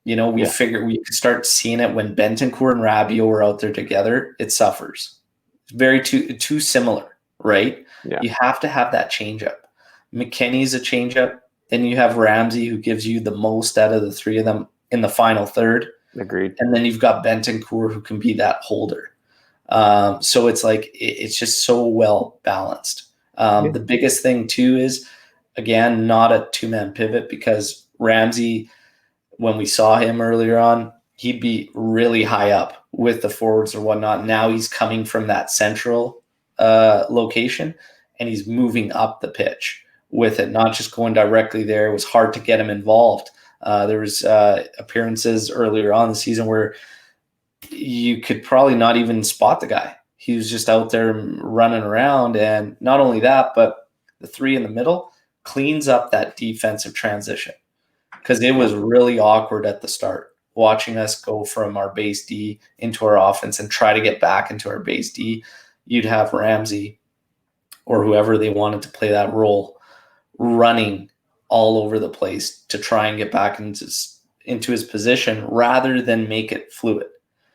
We figured we could start seeing it when Bentancur and Rabiot were out there together. It suffers. It's very too similar, right? Yeah. You have to have that changeup. McKennie's a changeup. Then you have Ramsey, who gives you the most out of the three of them in the final third. Agreed. And then you've got Bentancur, who can be that holder. So it's like it's just so well balanced. The biggest thing too is, again, not a two-man pivot, because Ramsey, when we saw him earlier on, he'd be really high up with the forwards or whatnot. Now he's coming from that central location, and he's moving up the pitch with it, not just going directly there. It was hard to get him involved. There was appearances earlier on in the season where you could probably not even spot the guy. He was just out there running around. And not only that, but the three in the middle cleans up that defensive transition, because it was really awkward at the start, watching us go from our base D into our offense and try to get back into our base D. You'd have Ramsey or whoever they wanted to play that role running all over the place to try and get back into his position, rather than make it fluid.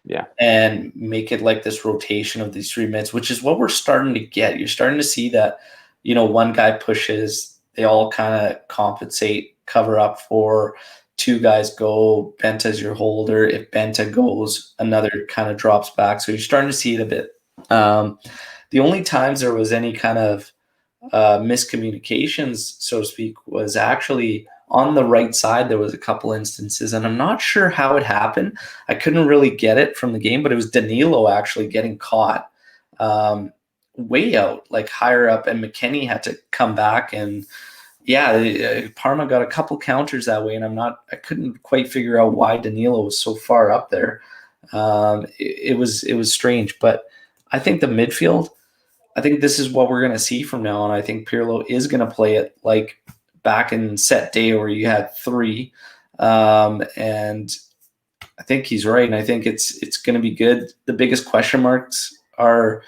Yeah. And make it like this rotation of these 3 minutes, which is what we're starting to get. You're starting to see that, one guy pushes, they all kind of compensate, cover up for, 2 guys go, Benta's your holder. If Benta goes, another kind of drops back. So you're starting to see it a bit. The only times there was any kind of miscommunications, so to speak, was actually on the right side. There was a couple instances, and I'm not sure how it happened. I couldn't really get it from the game, but it was Danilo actually getting caught way out, like higher up, and McKennie had to come back. And yeah, Parma got a couple counters that way, and I couldn't quite figure out why Danilo was so far up there. It was strange, but I think the midfield, I think this is what we're going to see from now on. I think Pirlo is going to play it like back in set day where you had 3. And I think he's right. And I think it's going to be good. The biggest question marks are,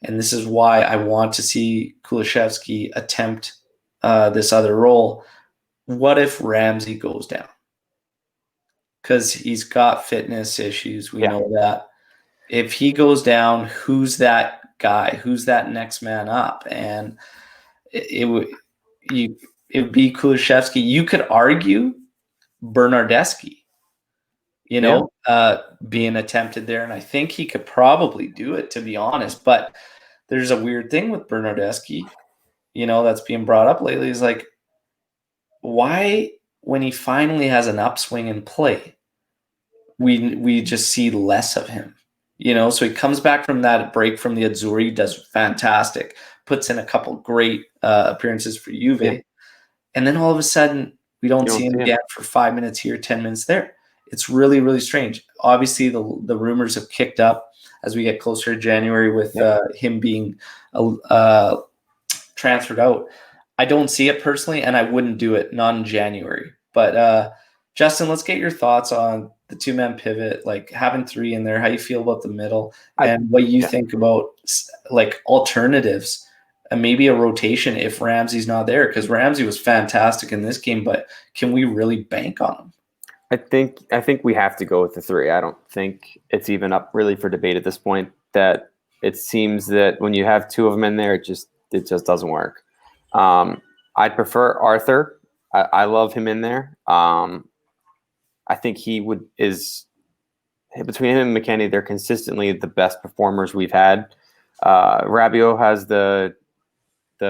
and this is why I want to see Kulusevski attempt this other role. What if Ramsey goes down? Because he's got fitness issues. We know that. If he goes down, who's that guy? Who's that next man up? And it would be Kulusevski. You could argue Bernardeschi, being attempted there, and I think he could probably do it, to be honest. But there's a weird thing with Bernardeschi, that's being brought up lately, is like, why, when he finally has an upswing in play, we just see less of him. So he comes back from that break from the Azzurri, does fantastic, puts in a couple great appearances for Juve. And then all of a sudden, We don't You see don't him see him. again for 5 minutes here, 10 minutes there. It's really, really strange. Obviously, the rumors have kicked up as we get closer to January with him being transferred out. I don't see it personally, and I wouldn't do it, not in January. But Justin, let's get your thoughts on the two-man pivot, like having three in there, how you feel about the middle, and what you think about like alternatives and maybe a rotation if Ramsey's not there, because Ramsey was fantastic in this game, but can we really bank on him? I think we have to go with the three. I don't think it's even up really for debate at this point. That it seems that when you have two of them in there, it just doesn't work. I'd prefer Arthur. I love him in there. I think is between him and McKennie, they're consistently the best performers we've had. Rabiot has the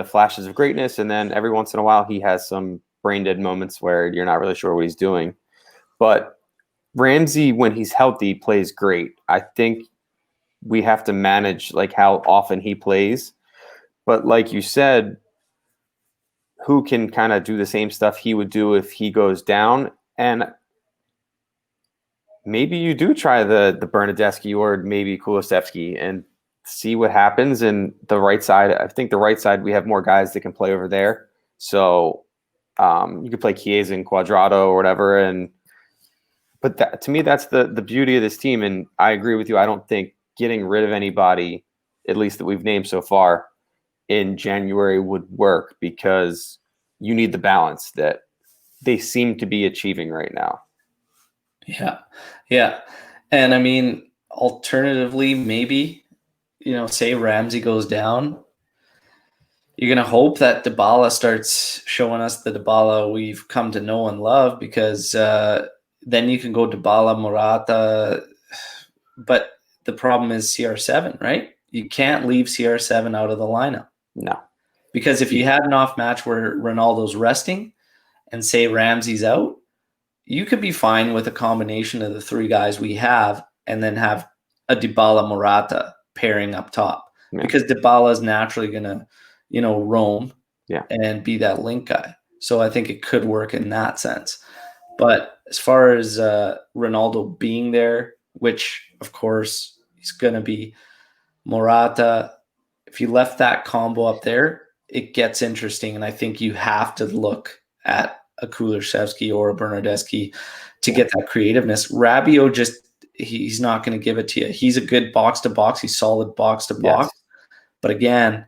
flashes of greatness, and then every once in a while he has some brain dead moments where you're not really sure what he's doing. But Ramsey, when he's healthy, plays great. I think we have to manage like how often he plays. But like you said, who can kind of do the same stuff he would do if he goes down? And maybe you do try the Bernadeschi or maybe Kulusevski and see what happens. And the right side, I think the right side, we have more guys that can play over there. So you could play Chiesa and Quadrado or whatever. But to me, that's the beauty of this team. And I agree with you. I don't think getting rid of anybody, at least that we've named so far, in January would work because you need the balance that they seem to be achieving right now. Yeah. Yeah. And I mean, alternatively, maybe, say Ramsey goes down, you're going to hope that Dybala starts showing us the Dybala we've come to know and love, because then you can go Dybala, Morata. But the problem is CR7, right? You can't leave CR7 out of the lineup. No. Because if you had an off match where Ronaldo's resting and say Ramsey's out, you could be fine with a combination of the three guys we have and then have a Dybala Morata pairing up top. Yeah. Because Dybala is naturally going to, roam and be that link guy. So I think it could work in that sense. But as far as Ronaldo being there, which of course he's going to be, Morata, if you left that combo up there, it gets interesting. And I think you have to look at a Kulusevski or a Bernardeschi to get that creativeness. Rabiot he's not going to give it to you. He's a good box to box. He's solid box to box. Yes. But again,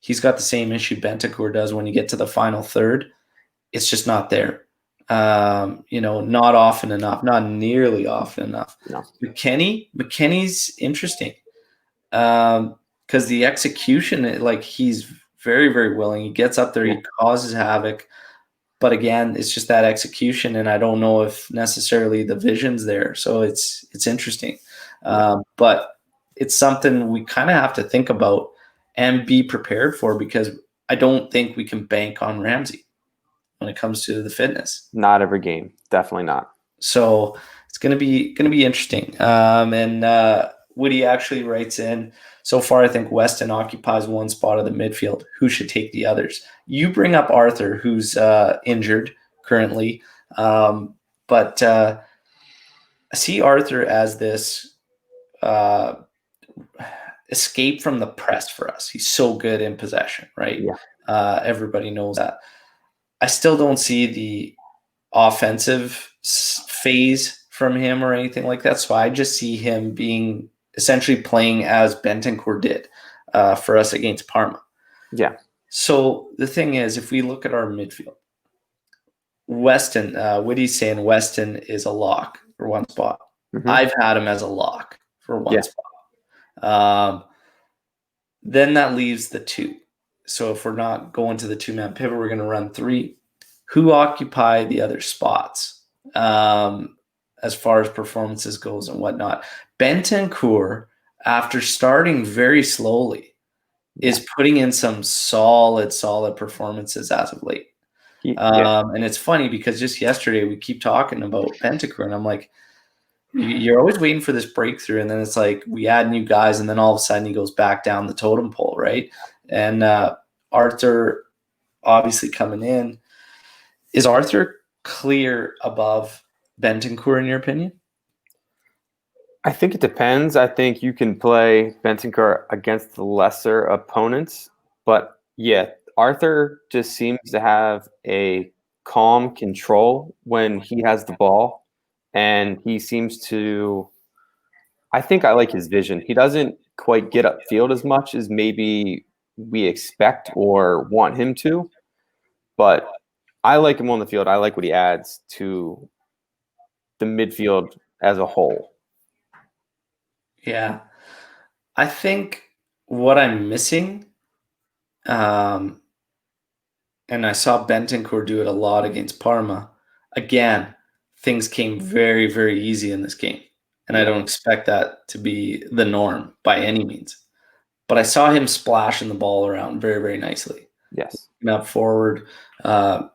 he's got the same issue Bentancur does when you get to the final third. It's just not there. Not often enough, not nearly often enough. No. McKennie's interesting. Because the execution, like, he's very, very willing. He gets up there, he causes havoc. But again, it's just that execution, and I don't know if necessarily the vision's there. So it's interesting. But it's something we kind of have to think about and be prepared for, because I don't think we can bank on Ramsey when it comes to the fitness. Not every game. Definitely not. So it's gonna be interesting. Woody actually writes in, so far I think Weston occupies one spot of the midfield. Who should take the others? You bring up Arthur, who's injured currently. But I see Arthur as this escape from the press for us. He's so good in possession, right? Yeah. Everybody knows that. I still don't see the offensive phase from him or anything like that. So I just see him being essentially playing as Bentancur did for us against Parma. Yeah. So the thing is, if we look at our midfield, Weston, Woody's saying Weston is a lock for one spot. Mm-hmm. I've had him as a lock for one spot. Then that leaves the two. So if we're not going to the two-man pivot, we're going to run three. Who occupy the other spots as far as performances goes and whatnot? Bentancur, after starting very slowly, is putting in some solid performances as of late. And it's funny because just yesterday we keep talking about Bentancur, and I'm like, you're always waiting for this breakthrough, and then it's like we add new guys, and then all of a sudden he goes back down the totem pole, right? And Arthur obviously coming in. Is Arthur clear above Bentancur in your opinion? I think it depends. I think you can play Bentancur against the lesser opponents, but yeah, Arthur just seems to have a calm control when he has the ball, and he seems to. I think I like his vision. He doesn't quite get upfield as much as maybe we expect or want him to, but I like him on the field. I like what he adds to the midfield as a whole. Yeah. I think what I'm missing, um, and I saw Bentancur do it a lot against Parma. Again, things came very, very easy in this game. And I Yeah. don't expect that to be the norm by any means. But I saw him splashing the ball around very, very nicely. Yes. Up forward,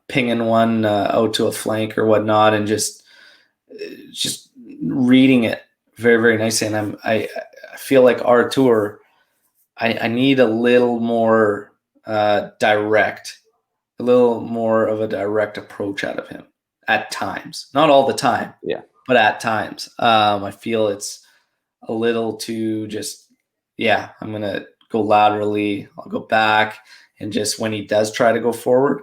pinging one out to a flank or whatnot, and just reading it very, very nicely. And I feel like Artur, I need a little more direct, a little more of a direct approach out of him at times. Not all the time, Yeah. but at times. I feel it's a little too just, yeah, I'm going to go laterally. I'll go back. And just when he does try to go forward,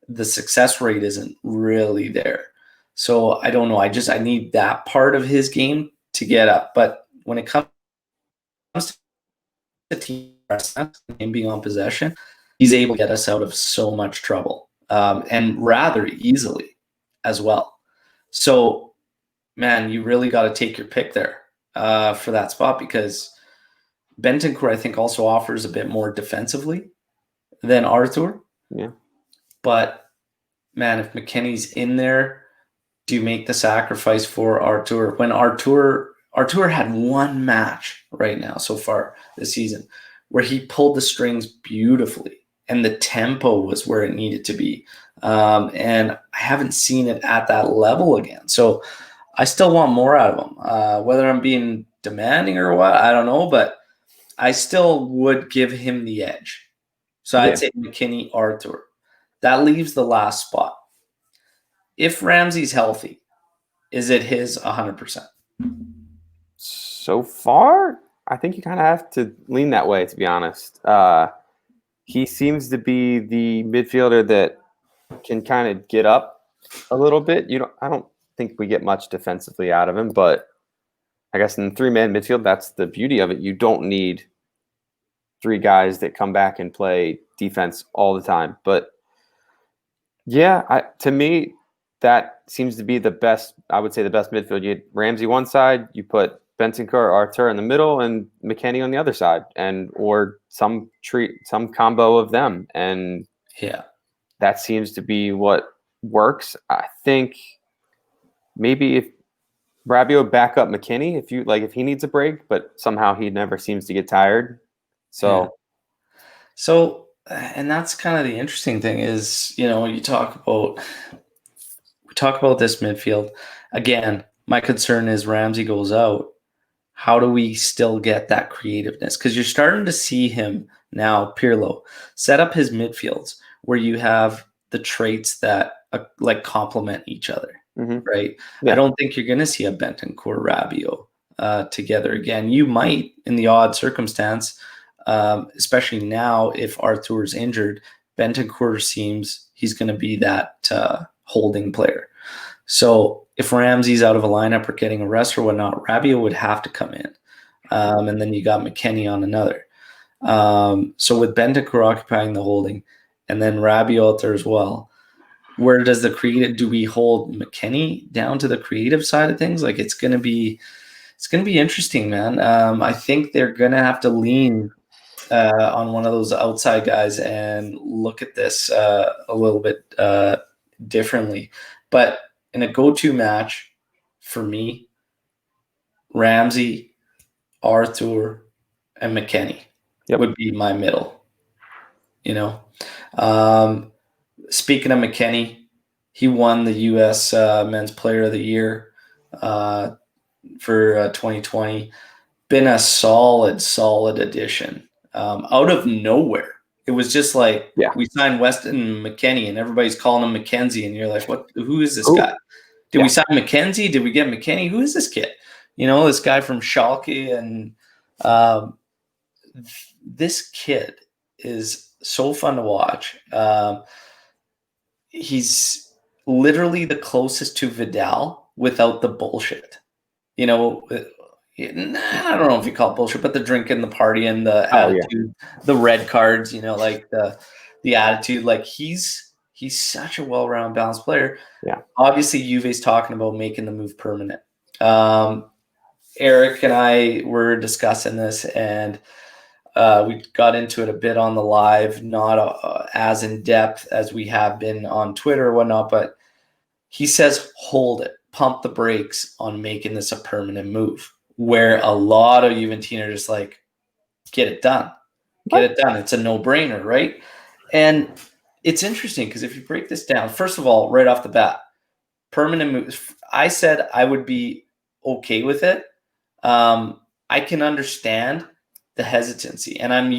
the success rate isn't really there. So I don't know. I need that part of his game to get up. But when it comes to team and being on possession, he's able to get us out of so much trouble, and rather easily as well. So, man, you really got to take your pick there for that spot, because Bentancur, I think, also offers a bit more defensively than Arthur. Yeah. But, man, if McKennie's in there, do you make the sacrifice for Artur? When Artur had one match right now so far this season where he pulled the strings beautifully and the tempo was where it needed to be. And I haven't seen it at that level again. So I still want more out of him. Whether I'm being demanding or what, I don't know, but I still would give him the edge. So I'd say McKennie, Artur. That leaves the last spot. If Ramsey's healthy, is it his 100%? So far, I think you kind of have to lean that way, to be honest. He seems to be the midfielder that can kind of get up a little bit. I don't think we get much defensively out of him, but I guess in three-man midfield, that's the beauty of it. You don't need three guys that come back and play defense all the time. But yeah, to me, that seems to be the best. I would say the best midfield. You had Ramsey one side, you put Bentancur, Artur in the middle, and McKennie on the other side, or some combo of them, and yeah, that seems to be what works. I think maybe if Rabiot back up McKennie, if he needs a break, but somehow he never seems to get tired. So, yeah. So, and that's kind of the interesting thing is, we talk about this midfield. Again, my concern is Ramsey goes out. How do we still get that creativeness? Because you're starting to see him now, Pirlo, set up his midfields where you have the traits that complement each other, right? Yeah. I don't think you're going to see a Bentancur Rabiot together again. You might in the odd circumstance, especially now if Arthur's injured. Bentancur seems he's going to be that holding player. So if Ramsey's out of a lineup or getting a rest or whatnot, Rabiot would have to come in. And then you got McKennie on another. So with Bentancur occupying the holding and then Rabiot out there as well, where does do we hold McKennie down to the creative side of things? Like it's going to be interesting, man. I think they're going to have to lean on one of those outside guys and look at this a little bit differently. But in a go-to match for me, Ramsey, Arthur, and McKennie would be my middle. Speaking of McKennie, he won the U.S. Men's Player of the Year for 2020. Been a solid addition out of nowhere. It was just like Yeah. we signed Weston McKennie, and everybody's calling him McKenzie, and you're like, "What? Who is this Ooh. guy? Did Yeah. we sign McKenzie? Did we get McKennie? Who is this kid? This guy from Schalke." And this kid is so fun to watch. He's literally the closest to Vidal without the bullshit. I don't know if you call it bullshit, but the drinking, the party, and the attitude, the red cards, like the attitude. Like he's such a well-rounded, balanced player. Yeah. Obviously, Juve's talking about making the move permanent. Eric and I were discussing this, and we got into it a bit on the live, not as in depth as we have been on Twitter or whatnot, but he says, hold it, pump the brakes on making this a permanent move, where a lot of Juventini are just like, get it done. Get it done. It's a no-brainer, right? And it's interesting because if you break this down, first of all, right off the bat, permanent moves, I said I would be okay with it. I can understand the hesitancy. And I'm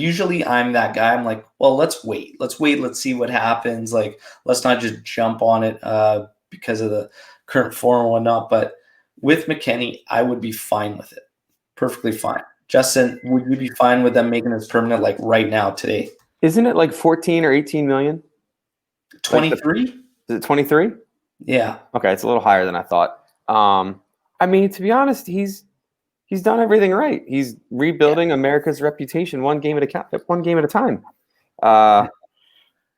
that guy. I'm like, well, let's wait. Let's see what happens. Like, let's not just jump on it because of the current form and whatnot. But with McKennie, I would be fine with it. Perfectly fine. Justin, would you be fine with them making this permanent like right now, today? Isn't it like 14 or 18 million? 23? Is it 23? Yeah. Okay, it's a little higher than I thought. I mean, to be honest, he's done everything right. He's rebuilding America's reputation one game at a time.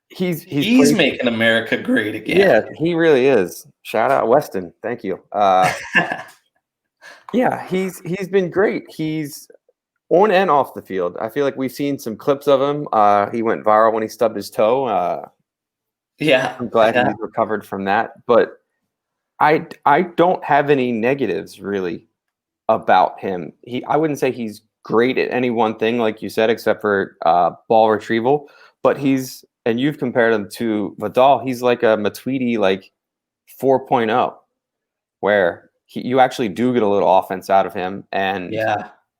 He's making America great again. Yeah, he really is. Shout out Weston. Thank you. Yeah, he's been great. He's on and off the field. I feel like we've seen some clips of him. He went viral when he stubbed his toe. I'm glad he's recovered from that. But I don't have any negatives really about him. I wouldn't say he's great at any one thing, like you said, except for ball retrieval. But and you've compared him to Vidal. He's like a Matuidi, like 4.0, where you actually do get a little offense out of him. And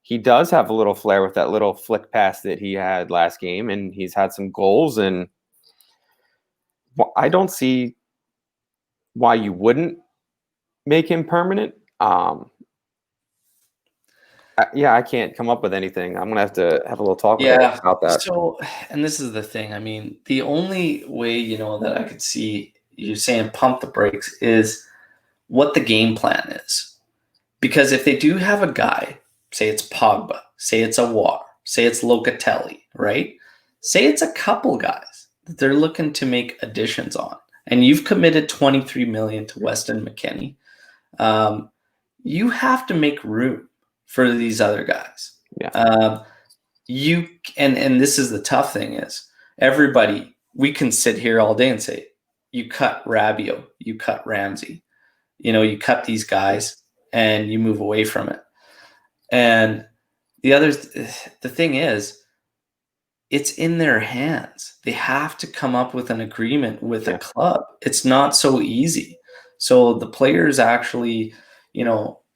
he does have a little flair with that little flick pass that he had last game, and he's had some goals. And I don't see why you wouldn't make him permanent. I can't come up with anything. I'm going to have a little talk with Eric about that. So, and this is the thing. I mean, the only way, that I could see you saying pump the brakes is what the game plan is. Because if they do have a guy, say it's Pogba, say it's Aouar, say it's Locatelli, right? Say it's a couple guys that they're looking to make additions on, and you've committed $23 million to Weston McKennie. You have to make room for these other guys. Yeah. And this is the tough thing is everybody, we can sit here all day and say, you cut Rabiot, you cut Ramsey, you cut these guys and you move away from it. And the thing is, it's in their hands. They have to come up with an agreement with a club. It's not so easy. So the players actually,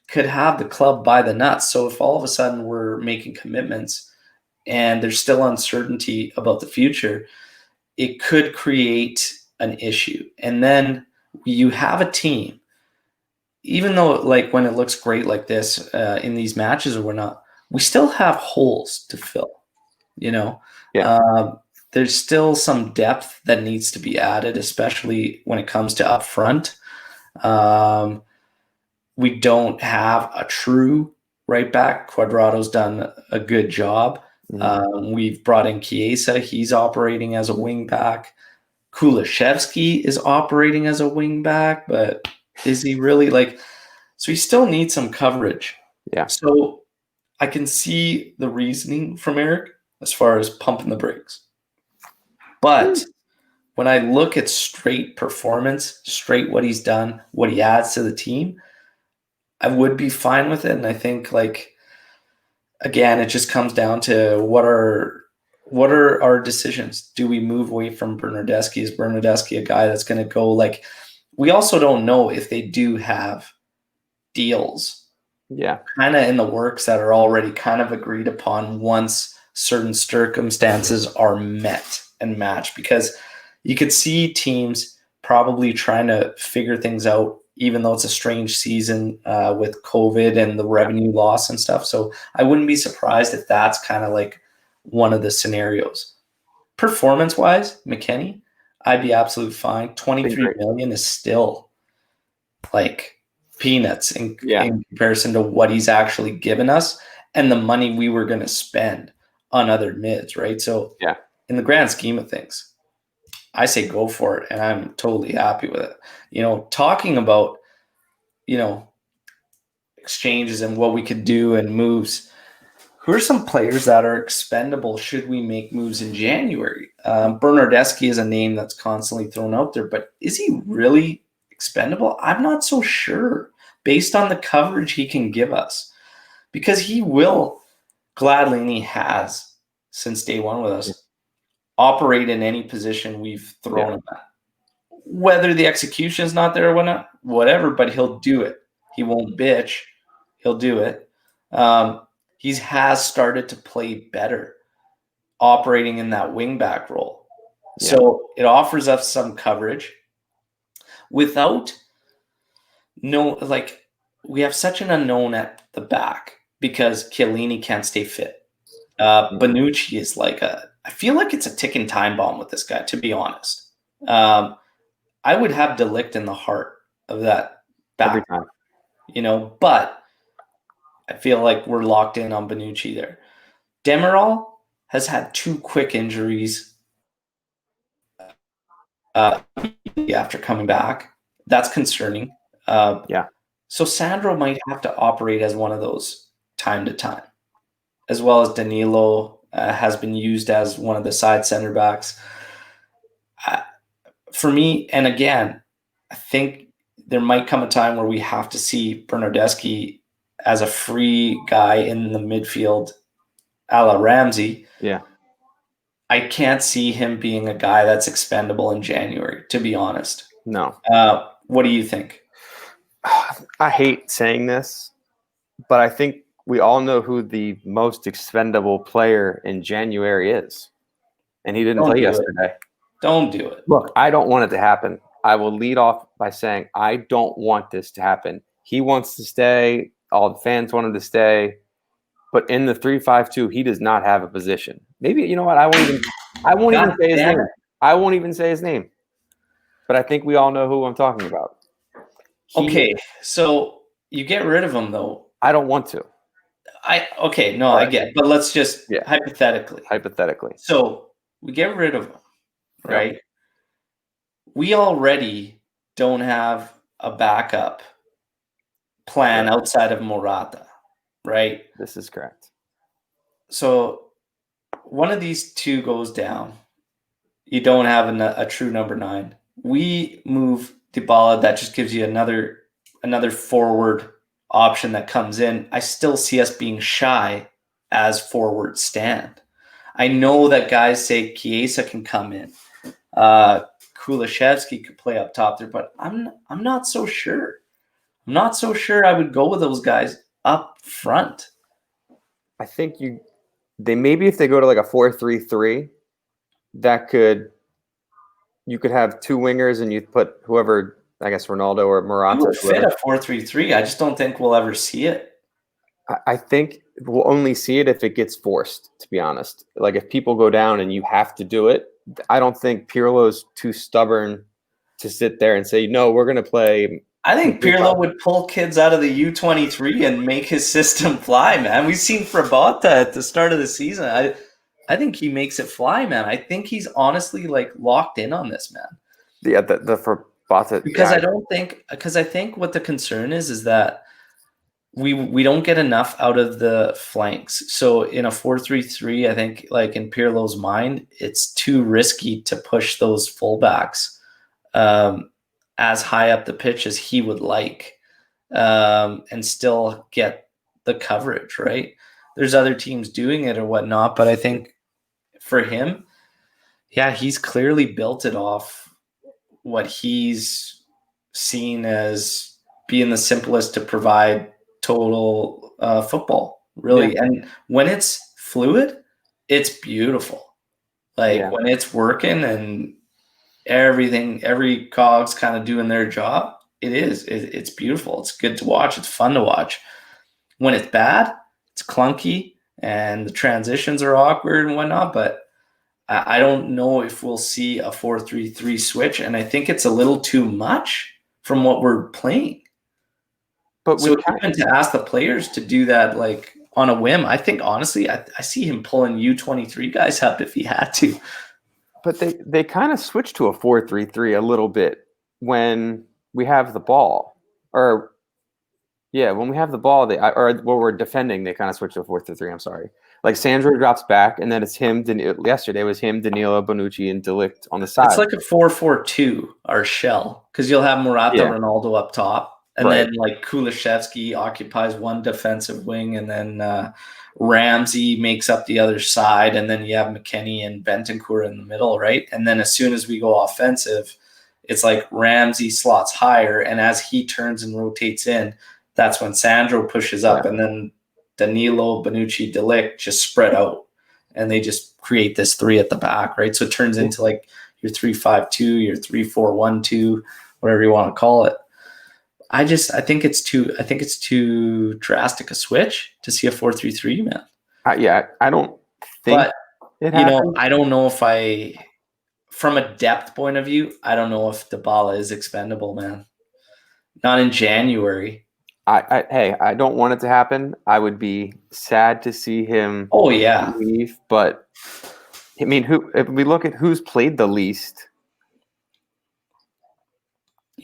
could have the club by the nuts. So if all of a sudden we're making commitments and there's still uncertainty about the future, it could create an issue. And then you have a team, even though like when it looks great like this in these matches or whatnot, we still have holes to fill, there's still some depth that needs to be added, especially when it comes to up front. We don't have a true right back. Cuadrado's done a good job. Mm-hmm. We've brought in Chiesa. He's operating as a wing back. Kulishevsky is operating as a wing back, but is he really so he still needs some coverage. Yeah. So I can see the reasoning from Eric as far as pumping the brakes. But when I look at straight performance, straight what he's done, what he adds to the team, I would be fine with it. And I think again, it just comes down to what are our decisions? Do we move away from Bernardeschi? Is Bernardeschi a guy that's going to go we also don't know if they do have deals kind of in the works that are already kind of agreed upon once certain circumstances are met. and match, because you could see teams probably trying to figure things out, even though it's a strange season with COVID and the revenue loss and stuff. So I wouldn't be surprised if that's kind of like one of the scenarios. Performance-wise, McKennie, I'd be absolutely fine. 23 million is still like peanuts in comparison to what he's actually given us and the money we were going to spend on other mids, right? So in the grand scheme of things, I say go for it, and I'm totally happy with it. Talking about, exchanges and what we could do and moves, who are some players that are expendable should we make moves in January? Bernardeschi is a name that's constantly thrown out there, but is he really expendable? I'm not so sure based on the coverage he can give us, because he will gladly, and he has since day one with us, operate in any position we've thrown him at. Whether the execution is not there or whatever, but he'll do it. He won't bitch. He'll do it. He has started to play better operating in that wingback role. Yeah. So it offers us some coverage without we have such an unknown at the back because Chiellini can't stay fit. Bonucci is I feel like it's a ticking time bomb with this guy, to be honest. I would have De Ligt in the heart of that back, but I feel like we're locked in on Bonucci there. Demiral has had 2 quick injuries after coming back. That's concerning. So Sandro might have to operate as one of those time to time, as well as Danilo has been used as one of the side center backs. For me, and again, I think there might come a time where we have to see Bernardeschi as a free guy in the midfield, a la Ramsey. Yeah. I can't see him being a guy that's expendable in January, to be honest. No. What do you think? I hate saying this, but I think we all know who the most expendable player in January is. And he didn't play yesterday. Don't do it. Look, I don't want it to happen. I will lead off by saying I don't want this to happen. He wants to stay. All the fans want him to stay. But in the 3-5-2, he does not have a position. Maybe, you know what? I won't even say his name. I won't even say his name. But I think we all know who I'm talking about. Okay, so you get rid of him, though. I don't want to. I get it. But let's just hypothetically. Hypothetically. So we get rid of him, right? Yep. We already don't have a backup plan outside of Morata, right? This is correct. So one of these two goes down. You don't have a true number 9. We move Dybala. That just gives you another forward option that comes in. I still see us being shy as forward stand. I know that guys say Chiesa can come in. Kulishevsky could play up top there, but I'm not so sure. I'm not so sure I would go with those guys up front. I think maybe if they go to like a 4-3-3, you could have 2 wingers and you put whoever, I guess Ronaldo or Morata. You would fit a 4-3-3. I just don't think we'll ever see it. I think we'll only see it if it gets forced, to be honest. Like if people go down and you have to do it, I don't think Pirlo's too stubborn to sit there and say, no, we're going to play. I think Pirlo would pull kids out of the U23 and make his system fly, man. We've seen Frabotta at the start of the season. I think he makes it fly, man. I think he's honestly locked in on this, man. Yeah, the Frabotta. Because I think what the concern is that we don't get enough out of the flanks. So in a 4-3-3, I think in Pirlo's mind, it's too risky to push those fullbacks as high up the pitch as he would like, and still get the coverage, right? There's other teams doing it or whatnot, but I think for him, he's clearly built it off what he's seen as being the simplest to provide total football, really. Yeah. And when it's fluid, it's beautiful. Like when it's working and every cog's kind of doing their job, it's beautiful. It's good to watch. It's fun to watch. When it's bad, it's clunky and the transitions are awkward and whatnot, but I don't know if we'll see a 4-3-3 switch, and I think it's a little too much from what we're playing. But so even to ask the players to do that like on a whim, I think honestly, I see him pulling U23 guys up if he had to. But they kind of switched to a 4-3-3 a little bit when we have the ball. Or when we have the ball, when we're defending, they kind of switch to a 4-3-3. I'm sorry. Like Sandro drops back, and then it's him. Yesterday was him, Danilo, Bonucci, and De Ligt on the side. It's like a 4-4-2, our shell, because you'll have Morata, Ronaldo up top, and then like Kulusevski occupies one defensive wing, and then Ramsey makes up the other side, and then you have McKennie and Bentancur in the middle, right? And then as soon as we go offensive, it's like Ramsey slots higher, and as he turns and rotates in, that's when Sandro pushes up, and then Danilo, Bonucci, De Ligt just spread out, and they just create this three at the back, right? So it turns into like your 3-5-2, your 3-4-1-2, whatever you want to call it. I think it's too drastic a switch to see a 4-3-3, man. I don't think. But I don't know if from a depth point of view, I don't know if Dybala is expendable, man. Not in January. I don't want it to happen. I would be sad to see him leave. But I mean, if we look at who's played the least,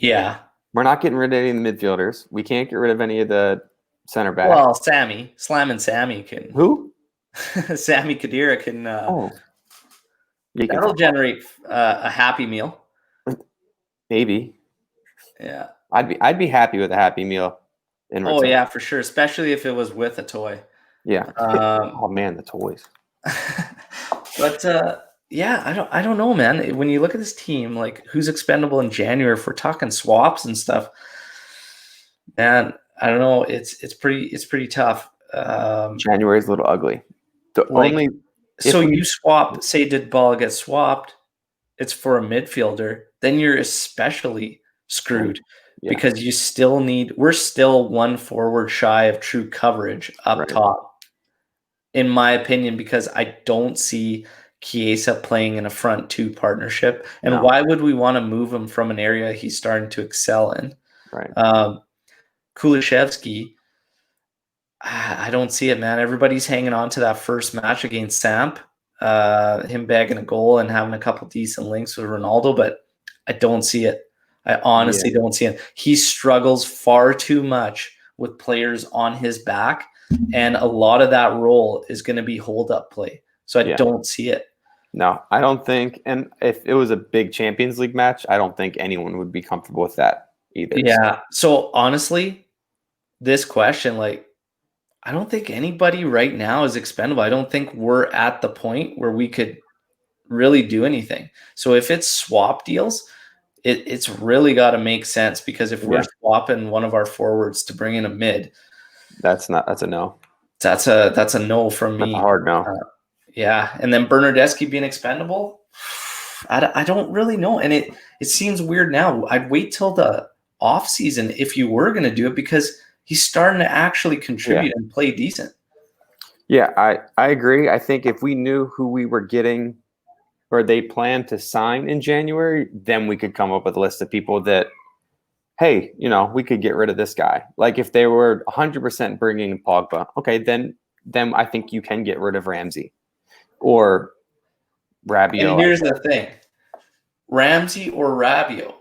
we're not getting rid of any of the midfielders. We can't get rid of any of the center backs. Well, Sammy can. Who? Sammy Khedira can. That'll generate a happy meal. Maybe. Yeah. I'd be happy with a happy meal. Oh yeah, for sure. Especially if it was with a toy. Yeah. Oh man, the toys. But I don't know, man. When you look at this team, like who's expendable in January, if we're talking swaps and stuff, man, I don't know. It's pretty tough. January's a little ugly. You swap, say Dybala gets swapped, it's for a midfielder, then you're especially screwed. Because we're still one forward shy of true coverage up top, in my opinion, because I don't see Chiesa playing in a front two partnership. And why would we want to move him from an area he's starting to excel in? Right. Kulusevski, I don't see it, man. Everybody's hanging on to that first match against Samp, him bagging a goal and having a couple decent links with Ronaldo, but I don't see it. I honestly don't see him. He struggles far too much with players on his back, and a lot of that role is going to be hold-up play. So I don't see it. No, I don't think. And if it was a big Champions League match, I don't think anyone would be comfortable with that either. Yeah. So honestly, this question, like, I don't think anybody right now is expendable. I don't think we're at the point where we could really do anything. So if it's swap deals, it's really got to make sense, because if we're swapping one of our forwards to bring in a mid, that's a no. That's a no from me. That's a hard no. And then Bernardeschi being expendable, I don't really know. And it seems weird now. I'd wait till the off season if you were going to do it, because he's starting to actually contribute and play decent. Yeah, I agree. I think if we knew who we were getting, or they plan to sign in January, then we could come up with a list of people that, hey, we could get rid of this guy. Like if they were 100% bringing Pogba, okay, then I think you can get rid of Ramsey or Rabiot. And here's the thing. Ramsey or Rabiot,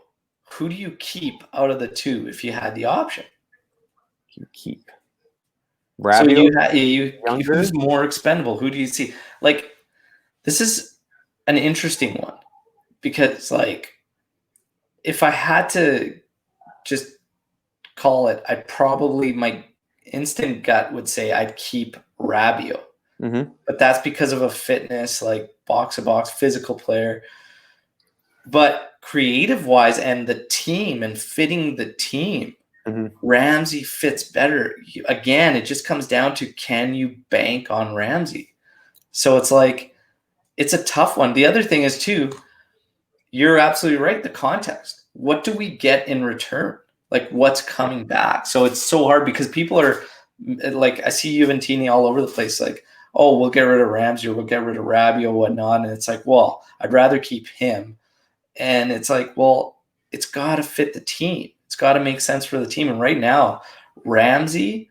who do you keep out of the two if you had the option? You keep Rabiot. So who's more expendable? Who do you see? Like, this is an interesting one, because like if I had to just call it, my instant gut would say I'd keep Rabiot. But that's because of a fitness, like box-to-box physical player. But creative wise and the team and fitting the team, Ramsey fits better. Again, it just comes down to, can you bank on Ramsey? So it's like, it's a tough one. The other thing is too, you're absolutely right. The context. What do we get in return? Like what's coming back? So it's so hard because people are like, I see Juventini all over the place. Like, oh, we'll get rid of Ramsey or we'll get rid of Rabiot, whatnot. And it's like, well, I'd rather keep him. And it's like, well, it's got to fit the team. It's got to make sense for the team. And right now, Ramsey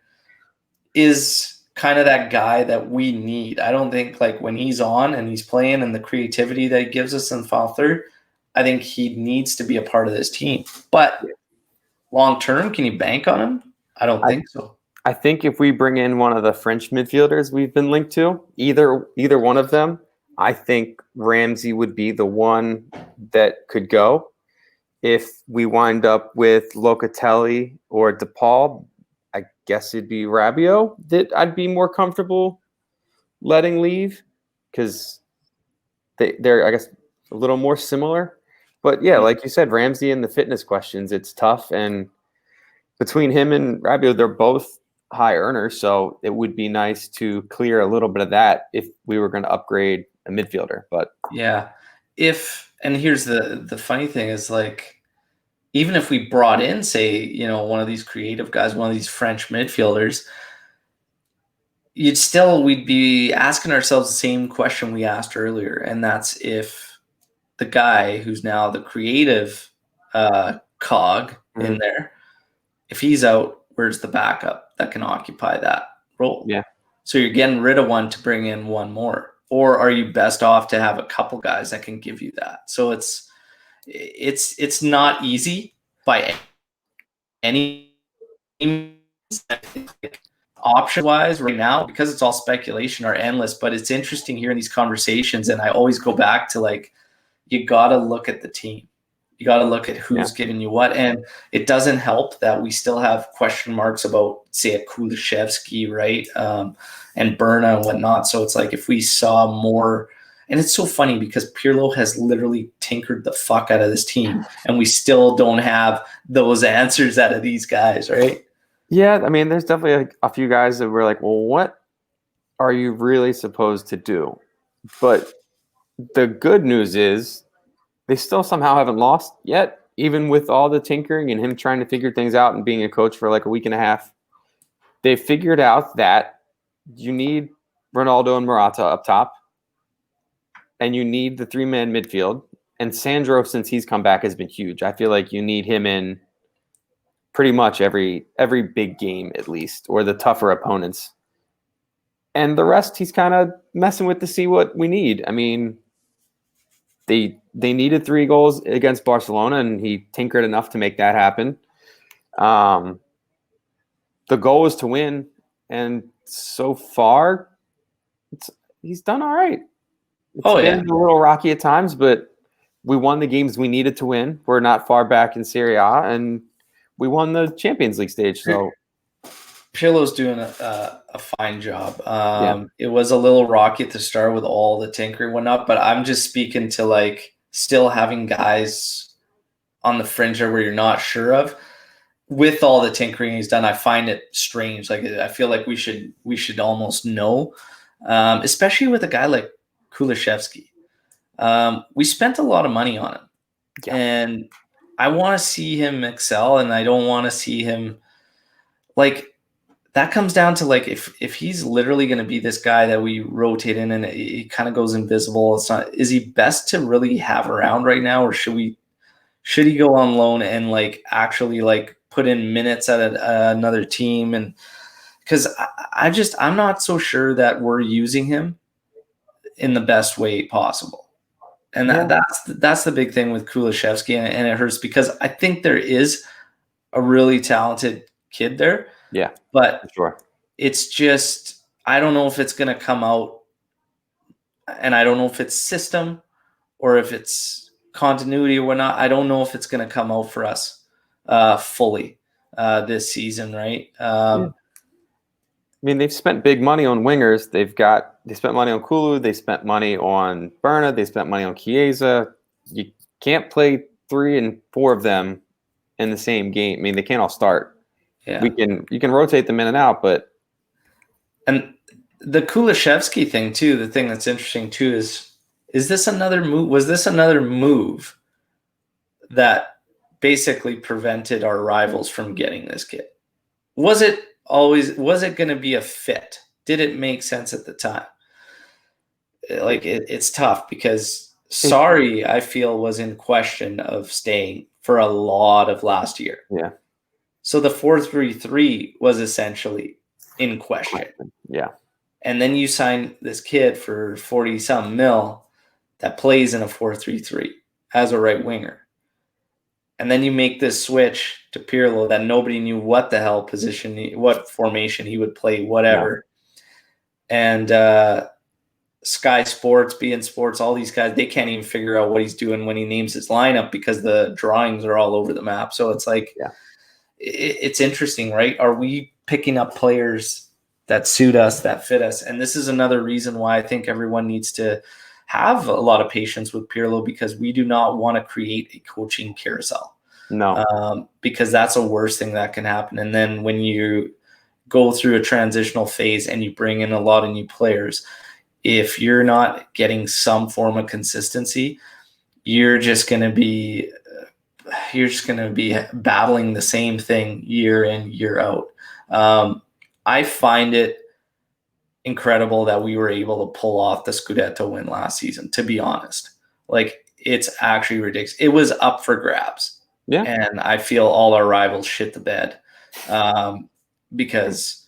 is kind of that guy that we need. I don't think like when he's on and he's playing and the creativity that he gives us in the final third, I think he needs to be a part of this team. But long term, can you bank on him? I don't think so. I think if we bring in one of the French midfielders we've been linked to, either one of them, I think Ramsey would be the one that could go. If we wind up with Locatelli or DePaul, I guess it'd be Rabiot that I'd be more comfortable letting leave because they're, I guess, a little more similar. But yeah, like you said, Ramsey and the fitness questions, it's tough. And between him and Rabiot, they're both high earners. So it would be nice to clear a little bit of that if we were going to upgrade a midfielder. But yeah, and here's the funny thing is like, even if we brought in, say, you know, one of these creative guys, one of these French midfielders, we'd be asking ourselves the same question we asked earlier. And that's if the guy who's now the creative cog in there, if he's out, where's the backup that can occupy that role? Yeah. So you're getting rid of one to bring in one more, or are you best off to have a couple guys that can give you that? So it's not easy by any means. Option wise right now, because it's all speculation, are endless, but it's interesting hearing these conversations. And I always go back to like, you got to look at the team. You got to look at who's giving you what. And it doesn't help that we still have question marks about, say, a Kulusevski, right? And Berna and whatnot. So it's like if we saw more, and it's so funny because Pirlo has literally tinkered the fuck out of this team, and we still don't have those answers out of these guys, right? Yeah, I mean, there's definitely a few guys that were like, well, what are you really supposed to do? But the good news is they still somehow haven't lost yet, even with all the tinkering and him trying to figure things out and being a coach for like a week and a half. They figured out that you need Ronaldo and Morata up top, and you need the three-man midfield. And Sandro, since he's come back, has been huge. I feel like you need him in pretty much every big game at least, or the tougher opponents. And the rest he's kind of messing with to see what we need. I mean, they needed 3 goals against Barcelona, and he tinkered enough to make that happen. The goal was to win, and so far he's done all right. It's been a little rocky at times, but we won the games we needed to win. We're not far back in Serie A, and we won the Champions League stage. So Pirlo's doing a fine job. It was a little rocky to start with all the tinkering and whatnot, but I'm just speaking to like still having guys on the fringe where you're not sure of. With all the tinkering he's done, I find it strange. Like I feel like we should almost know, especially with a guy like Kulusevski. We spent a lot of money on him, and I want to see him excel, and I don't want to see him like. That comes down to like if he's literally going to be this guy that we rotate in and it kind of goes invisible. It's not. Is he best to really have around right now, or should he go on loan and like actually like put in minutes at another team? And because I'm not so sure that we're using him in the best way possible. And that's the big thing with Kulusevski, and it hurts because I think there is a really talented kid there. Yeah, but sure. It's just I don't know if it's going to come out, and I don't know if it's system or if it's continuity or whatnot. I don't know if it's going to come out for us fully this season, right? I mean, they've spent big money on wingers. They spent money on Kulu. They spent money on Berna. They spent money on Chiesa. You can't play 3 and 4 of them in the same game. I mean, they can't all start. Yeah. You can rotate them in and out, and the Kulusevski thing too, the thing that's interesting too is is this another move? Was this another move that basically prevented our rivals from getting this kid? Was it going to be a fit? Did it make sense at the time? Like it's tough because Sarri, I feel, was in question of staying for a lot of last year. Yeah. So the 4-3-3 was essentially in question. Yeah. And then you sign this kid for 40-some mil that plays in a 4-3-3 as a right winger. And then you make this switch to Pirlo that nobody knew what the hell position, what formation he would play, whatever. Yeah. And Sky Sports, beIN Sports, all these guys, they can't even figure out what he's doing when he names his lineup because the drawings are all over the map. So it's like, it's interesting, right? Are we picking up players that suit us, that fit us? And this is another reason why I think everyone needs to have a lot of patience with Pirlo, because we do not want to create a coaching carousel. No. Because that's the worst thing that can happen. And then when you go through a transitional phase and you bring in a lot of new players, if you're not getting some form of consistency, you're just going to be battling the same thing year in, year out. I find it incredible that we were able to pull off the Scudetto win last season, to be honest. Like, it's actually ridiculous. It was up for grabs. Yeah. And I feel all our rivals shit the bed because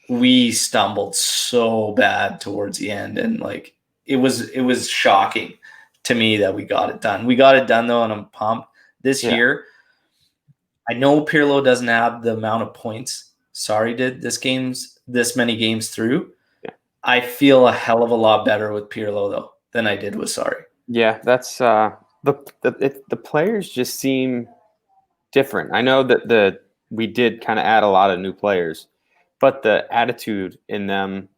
we stumbled so bad towards the end. And like, it was shocking to me that we got it done. We got it done though, and I'm pumped. This year, I know Pirlo doesn't have the amount of points Sarri did this many games through. Yeah. I feel a hell of a lot better with Pirlo though than I did with Sarri. Yeah, that's the players just seem different. I know that we did kind of add a lot of new players, but the attitude in them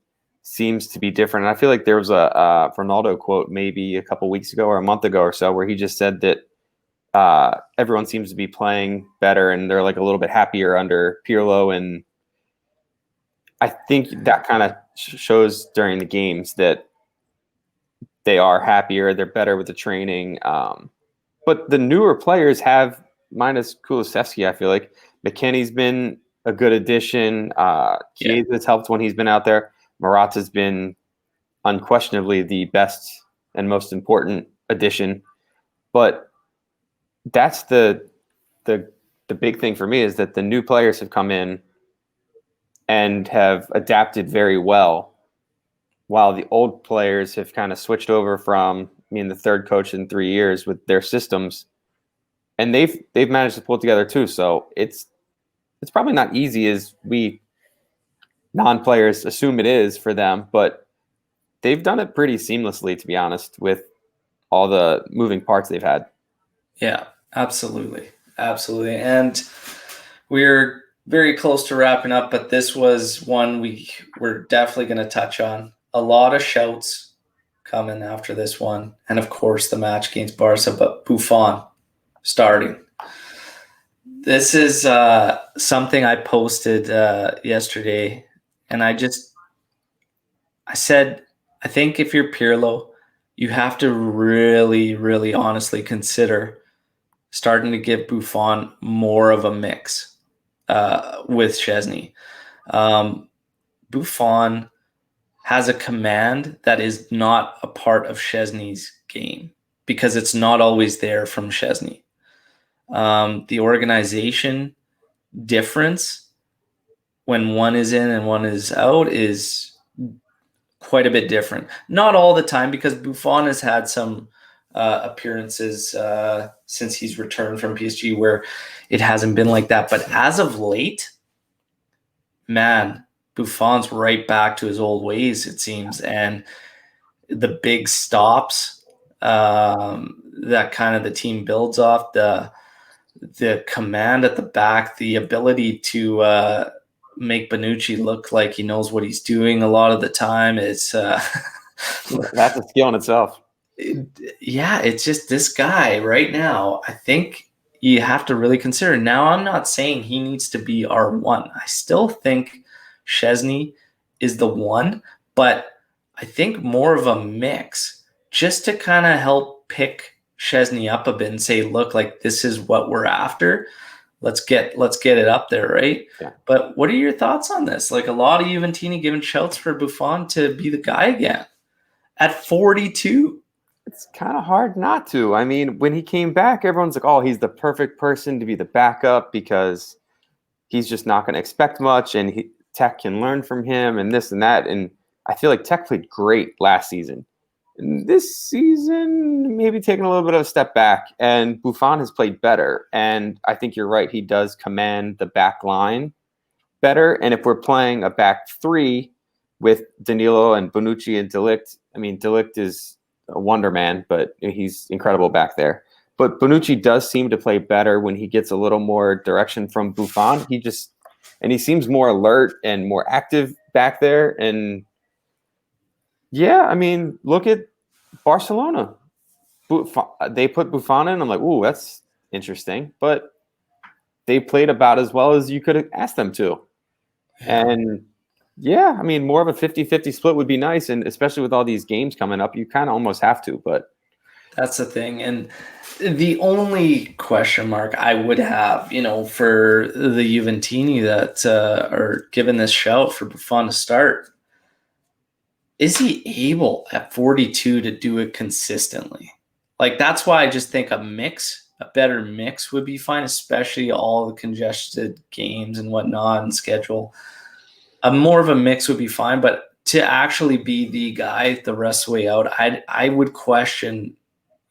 seems to be different. And I feel like there was a Ronaldo quote maybe a couple weeks ago or a month ago or so where he just said that everyone seems to be playing better and they're like a little bit happier under Pirlo. And I think that kind of shows during the games that they are happier, they're better with the training. But the newer players have, minus Kulusevski, I feel like McKennie's been a good addition. Chiesa's helped when he's been out there. Morata's been unquestionably the best and most important addition. But that's the big thing for me, is that the new players have come in and have adapted very well, while the old players have kind of switched over from being the third coach in 3 years with their systems, and they've managed to pull it together too. So it's probably not easy as we non-players assume it is for them, but they've done it pretty seamlessly, to be honest, with all the moving parts they've had. Yeah, absolutely. Absolutely. And we're very close to wrapping up, but this was one we're definitely going to touch on. A lot of shouts coming after this one. And of course, the match against Barca, but Buffon starting. This is something I posted yesterday. And I said, I think if you're Pirlo, you have to really, really honestly consider starting to give Buffon more of a mix with Szczesny. Buffon has a command that is not a part of Szczesny's game because it's not always there from Szczesny. The organization difference when one is in and one is out is quite a bit different. Not all the time, because Buffon has had some appearances since he's returned from PSG where it hasn't been like that. But as of late, man, Buffon's right back to his old ways, it seems. And the big stops that kind of the team builds off, the command at the back, the ability to make Bonucci look like he knows what he's doing a lot of the time. It's that's a skill in itself. It's just this guy right now. I think you have to really consider. Now, I'm not saying he needs to be our one. I still think Szczesny is the one, but I think more of a mix just to kind of help pick Szczesny up a bit and say, look, like this is what we're after. Let's get it up there, right? Yeah. But what are your thoughts on this? Like a lot of Juventini giving shouts for Buffon to be the guy again at 42. It's kind of hard not to. I mean, when he came back, everyone's like, oh, he's the perfect person to be the backup because he's just not going to expect much and Tech can learn from him and this and that. And I feel like Tech played great last season. And this season, maybe taking a little bit of a step back, and Buffon has played better. And I think you're right. He does command the back line better. And if we're playing a back three with Danilo and Bonucci and De Ligt, I mean, De Ligt is a wonder man, but he's incredible back there. But Bonucci does seem to play better when he gets a little more direction from Buffon. He seems more alert and more active back there. And yeah, I mean, look at Barcelona. They put Buffon in. I'm like, ooh, that's interesting. But they played about as well as you could have asked them to. Yeah. And yeah, I mean, more of a 50-50 split would be nice. And especially with all these games coming up, you kind of almost have to. But that's the thing. And the only question mark I would have, for the Juventini that are given this shout for Buffon to start, is he able at 42 to do it consistently? Like, that's why I just think a better mix would be fine, especially all the congested games and whatnot and schedule. More of a mix would be fine, but to actually be the guy the rest of the way out, I would question,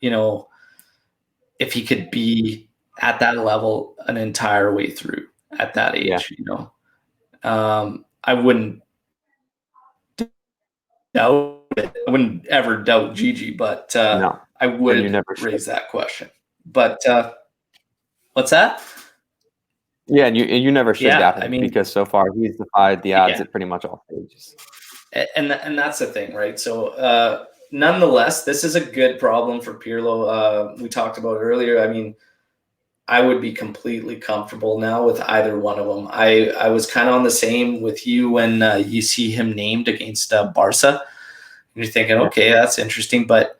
if he could be at that level an entire way through at that age, I wouldn't doubt it. I wouldn't ever doubt Gigi, but no, I would never raise that question. But what's that? Yeah, and you never should doubt him, I mean, because so far he's defied the odds at pretty much all stages. And that's the thing, right? So nonetheless, this is a good problem for Pirlo. We talked about earlier. I mean, I would be completely comfortable now with either one of them. I was kind of on the same with you when you see him named against Barca. And you're thinking, okay, that's interesting. But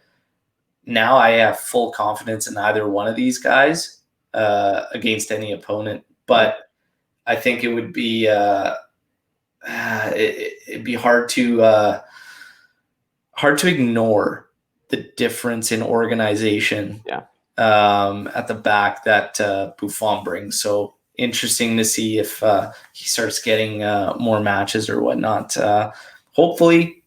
now I have full confidence in either one of these guys against any opponent. But I think it would be it'd be hard to ignore the difference in organization at the back that Buffon brings. So interesting to see if he starts getting more matches or whatnot. Hopefully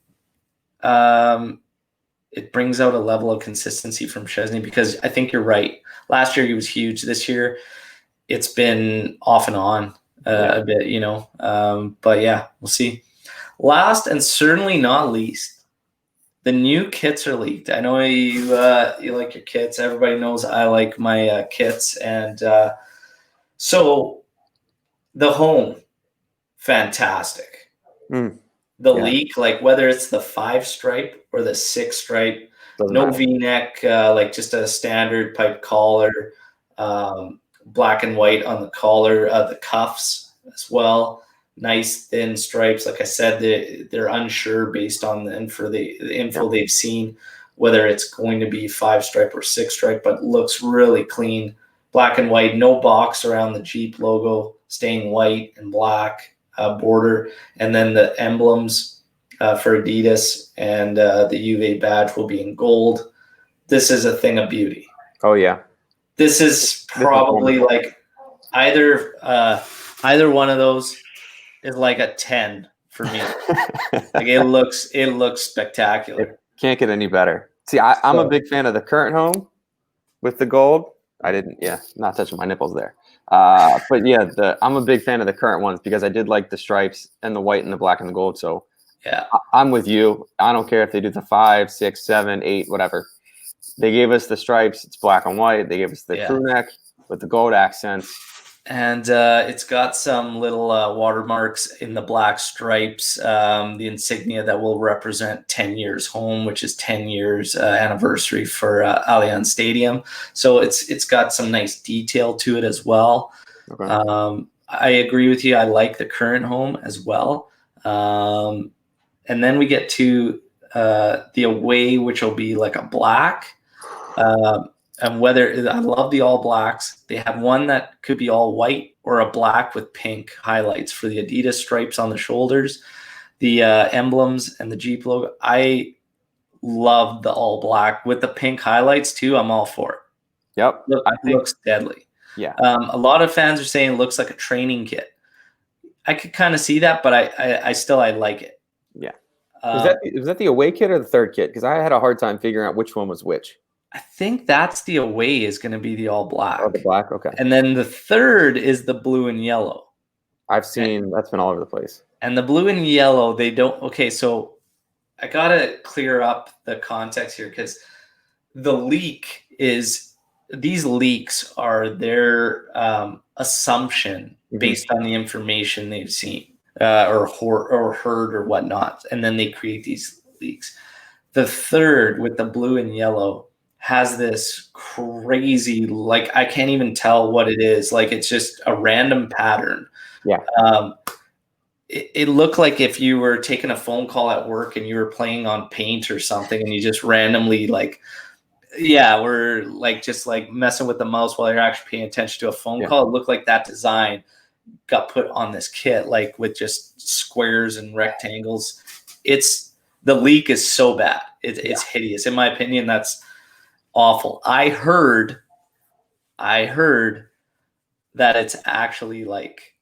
it brings out a level of consistency from Szczesny, because I think you're right. Last year he was huge. This year it's been off and on a bit, but yeah, we'll see. Last and certainly not least, the new kits are leaked. I know you like your kits. Everybody knows I like my kits. And so the home, fantastic. The leak, like whether it's the 5-stripe or the 6-stripe, no V-neck, like just a standard pipe collar, black and white on the collar, the cuffs as well. Nice thin stripes. Like I said, they're unsure based on the info they've seen whether it's going to be 5-stripe or 6-stripe, but looks really clean. Black and white, no box around the Jeep logo, staying white and black border, and then the emblems for Adidas and the Juve badge will be in gold. This is a thing of beauty. Oh yeah. This is probably like either one of those is like a 10 for me. Like it looks spectacular. It can't get any better. See, I'm a big fan of the current home with the gold. Not touching my nipples there. But yeah, I'm a big fan of the current ones because I did like the stripes and the white and the black and the gold. So yeah, I'm with you. I don't care if they do the 5, 6, 7, 8, whatever. They gave us the stripes. It's black and white. They gave us the crew neck with the gold accents. And it's got some little watermarks in the black stripes, the insignia that will represent 10 years home, which is 10 years anniversary for Allianz Stadium. So it's got some nice detail to it as well. Okay. I agree with you. I like the current home as well. And then we get to the away, which will be like a black. And whether I love the all blacks, they have one that could be all white or a black with pink highlights for the Adidas stripes on the shoulders, the emblems, and the Jeep logo. I love the all black with the pink highlights too. I'm all for it. Yep. I think, looks deadly. yeah. A lot of fans are saying it looks like a training kit. I could kind of see that, but I still like it. Yeah. Was that the away kit or the third kit? Because I had a hard time figuring out which one was which. I think that's the away is going to be the all black. Oh, the black? Okay. And then the third is the blue and yellow. I've seen that's been all over the place. And the blue and yellow, they don't. Okay, so I got to clear up the context here because the leak is these leaks are their assumption based on the information they've seen or heard or whatnot. And then they create these leaks. The third with the blue and yellow has this crazy, like, I can't even tell what it is. Like, it's just a random pattern. Yeah. It looked like if you were taking a phone call at work and you were playing on Paint or something and you just randomly we're like just like messing with the mouse while you're actually paying attention to a phone call. It looked like that design got put on this kit, like with just squares and rectangles. The leak is so bad. It's hideous. In my opinion, that's awful. I heard that it's actually like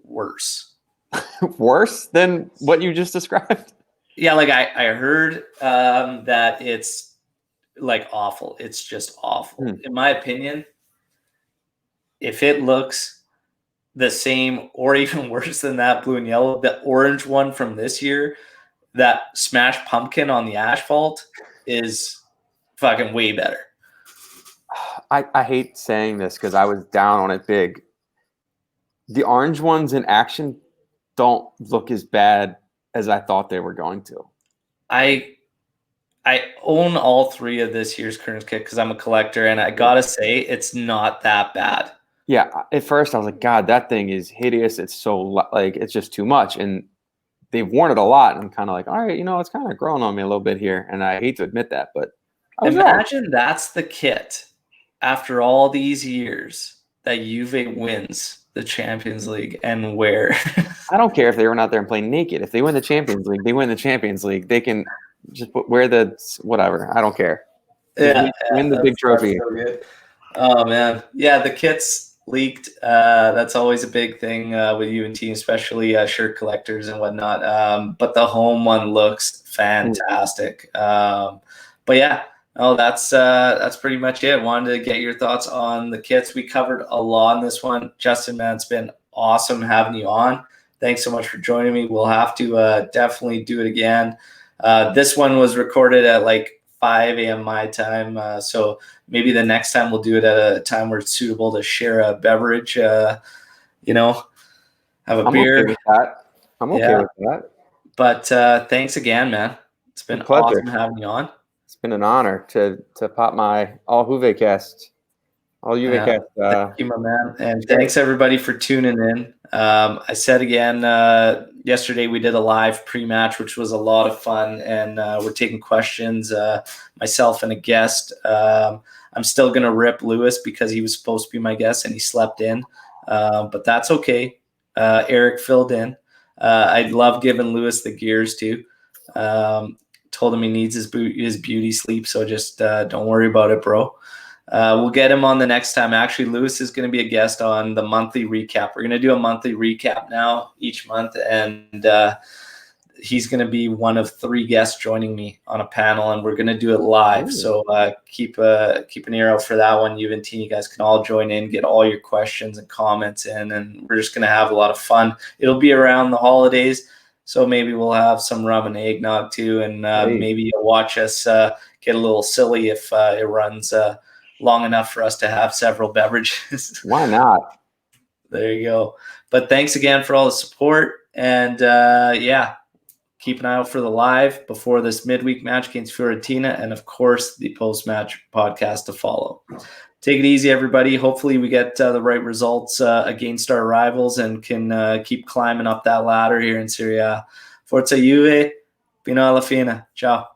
worse. Worse than what you just described? Yeah, like I heard that it's like awful. It's just awful. In my opinion, if it looks the same or even worse than that blue and yellow, the orange one from this year, that smashed pumpkin on the asphalt is fucking way better. I hate saying this because I was down on it big. The orange ones in action don't look as bad as I thought they were going to. I own all three of this year's Kearns kit because I'm a collector, and I gotta say it's not that bad. Yeah, at first I was like, God, that thing is hideous. It's so like it's just too much, and they've worn it a lot. And I'm kind of like, all right, it's kind of growing on me a little bit here, and I hate to admit that, but imagine that's the kit after all these years that Juve wins the Champions League and wear. I don't care if they run out there and play naked. If they win the Champions League, they win the Champions League. They can just wear the whatever. I don't care. Win the big trophy. So good. Oh man, yeah, the kits leaked. That's always a big thing with Juventini, especially shirt collectors and whatnot. But the home one looks fantastic. But yeah. Oh, that's pretty much it. Wanted to get your thoughts on the kits. We covered a lot in this one. Justin, man, it's been awesome having you on. Thanks so much for joining me. We'll have to definitely do it again. This one was recorded at like 5 a.m. my time. So maybe the next time we'll do it at a time where it's suitable to share a beverage, have a beer. Okay with that. I'm okay with that. But thanks again, man. It's been awesome having you on. It's been an honor to pop my all JuveCast. All JuveCast. Thank you, my man. And thanks everybody for tuning in. I said again, yesterday we did a live pre-match, which was a lot of fun, and we're taking questions, myself and a guest. I'm still going to rip Lewis because he was supposed to be my guest and he slept in, but that's okay. Eric filled in. I love giving Lewis the gears too. Told him he needs his beauty sleep, so just don't worry about it, bro. We'll get him on the next time. Actually, Lewis is going to be a guest on the monthly recap. We're going to do a monthly recap now each month, and he's going to be one of 3 guests joining me on a panel, and we're going to do it live. Ooh. So keep an ear out for that one. Juventini, you guys can all join in, get all your questions and comments in, and we're just going to have a lot of fun. It'll be around the holidays. So maybe we'll have some rum and eggnog too, and maybe you'll watch us get a little silly if it runs long enough for us to have several beverages. Why not? There you go. But thanks again for all the support, and keep an eye out for the live before this midweek match against Fiorentina, and of course the post-match podcast to follow. Take it easy, everybody. Hopefully we get the right results against our rivals and can keep climbing up that ladder here in Serie A. Forza Juve, Fino alla fine. Ciao.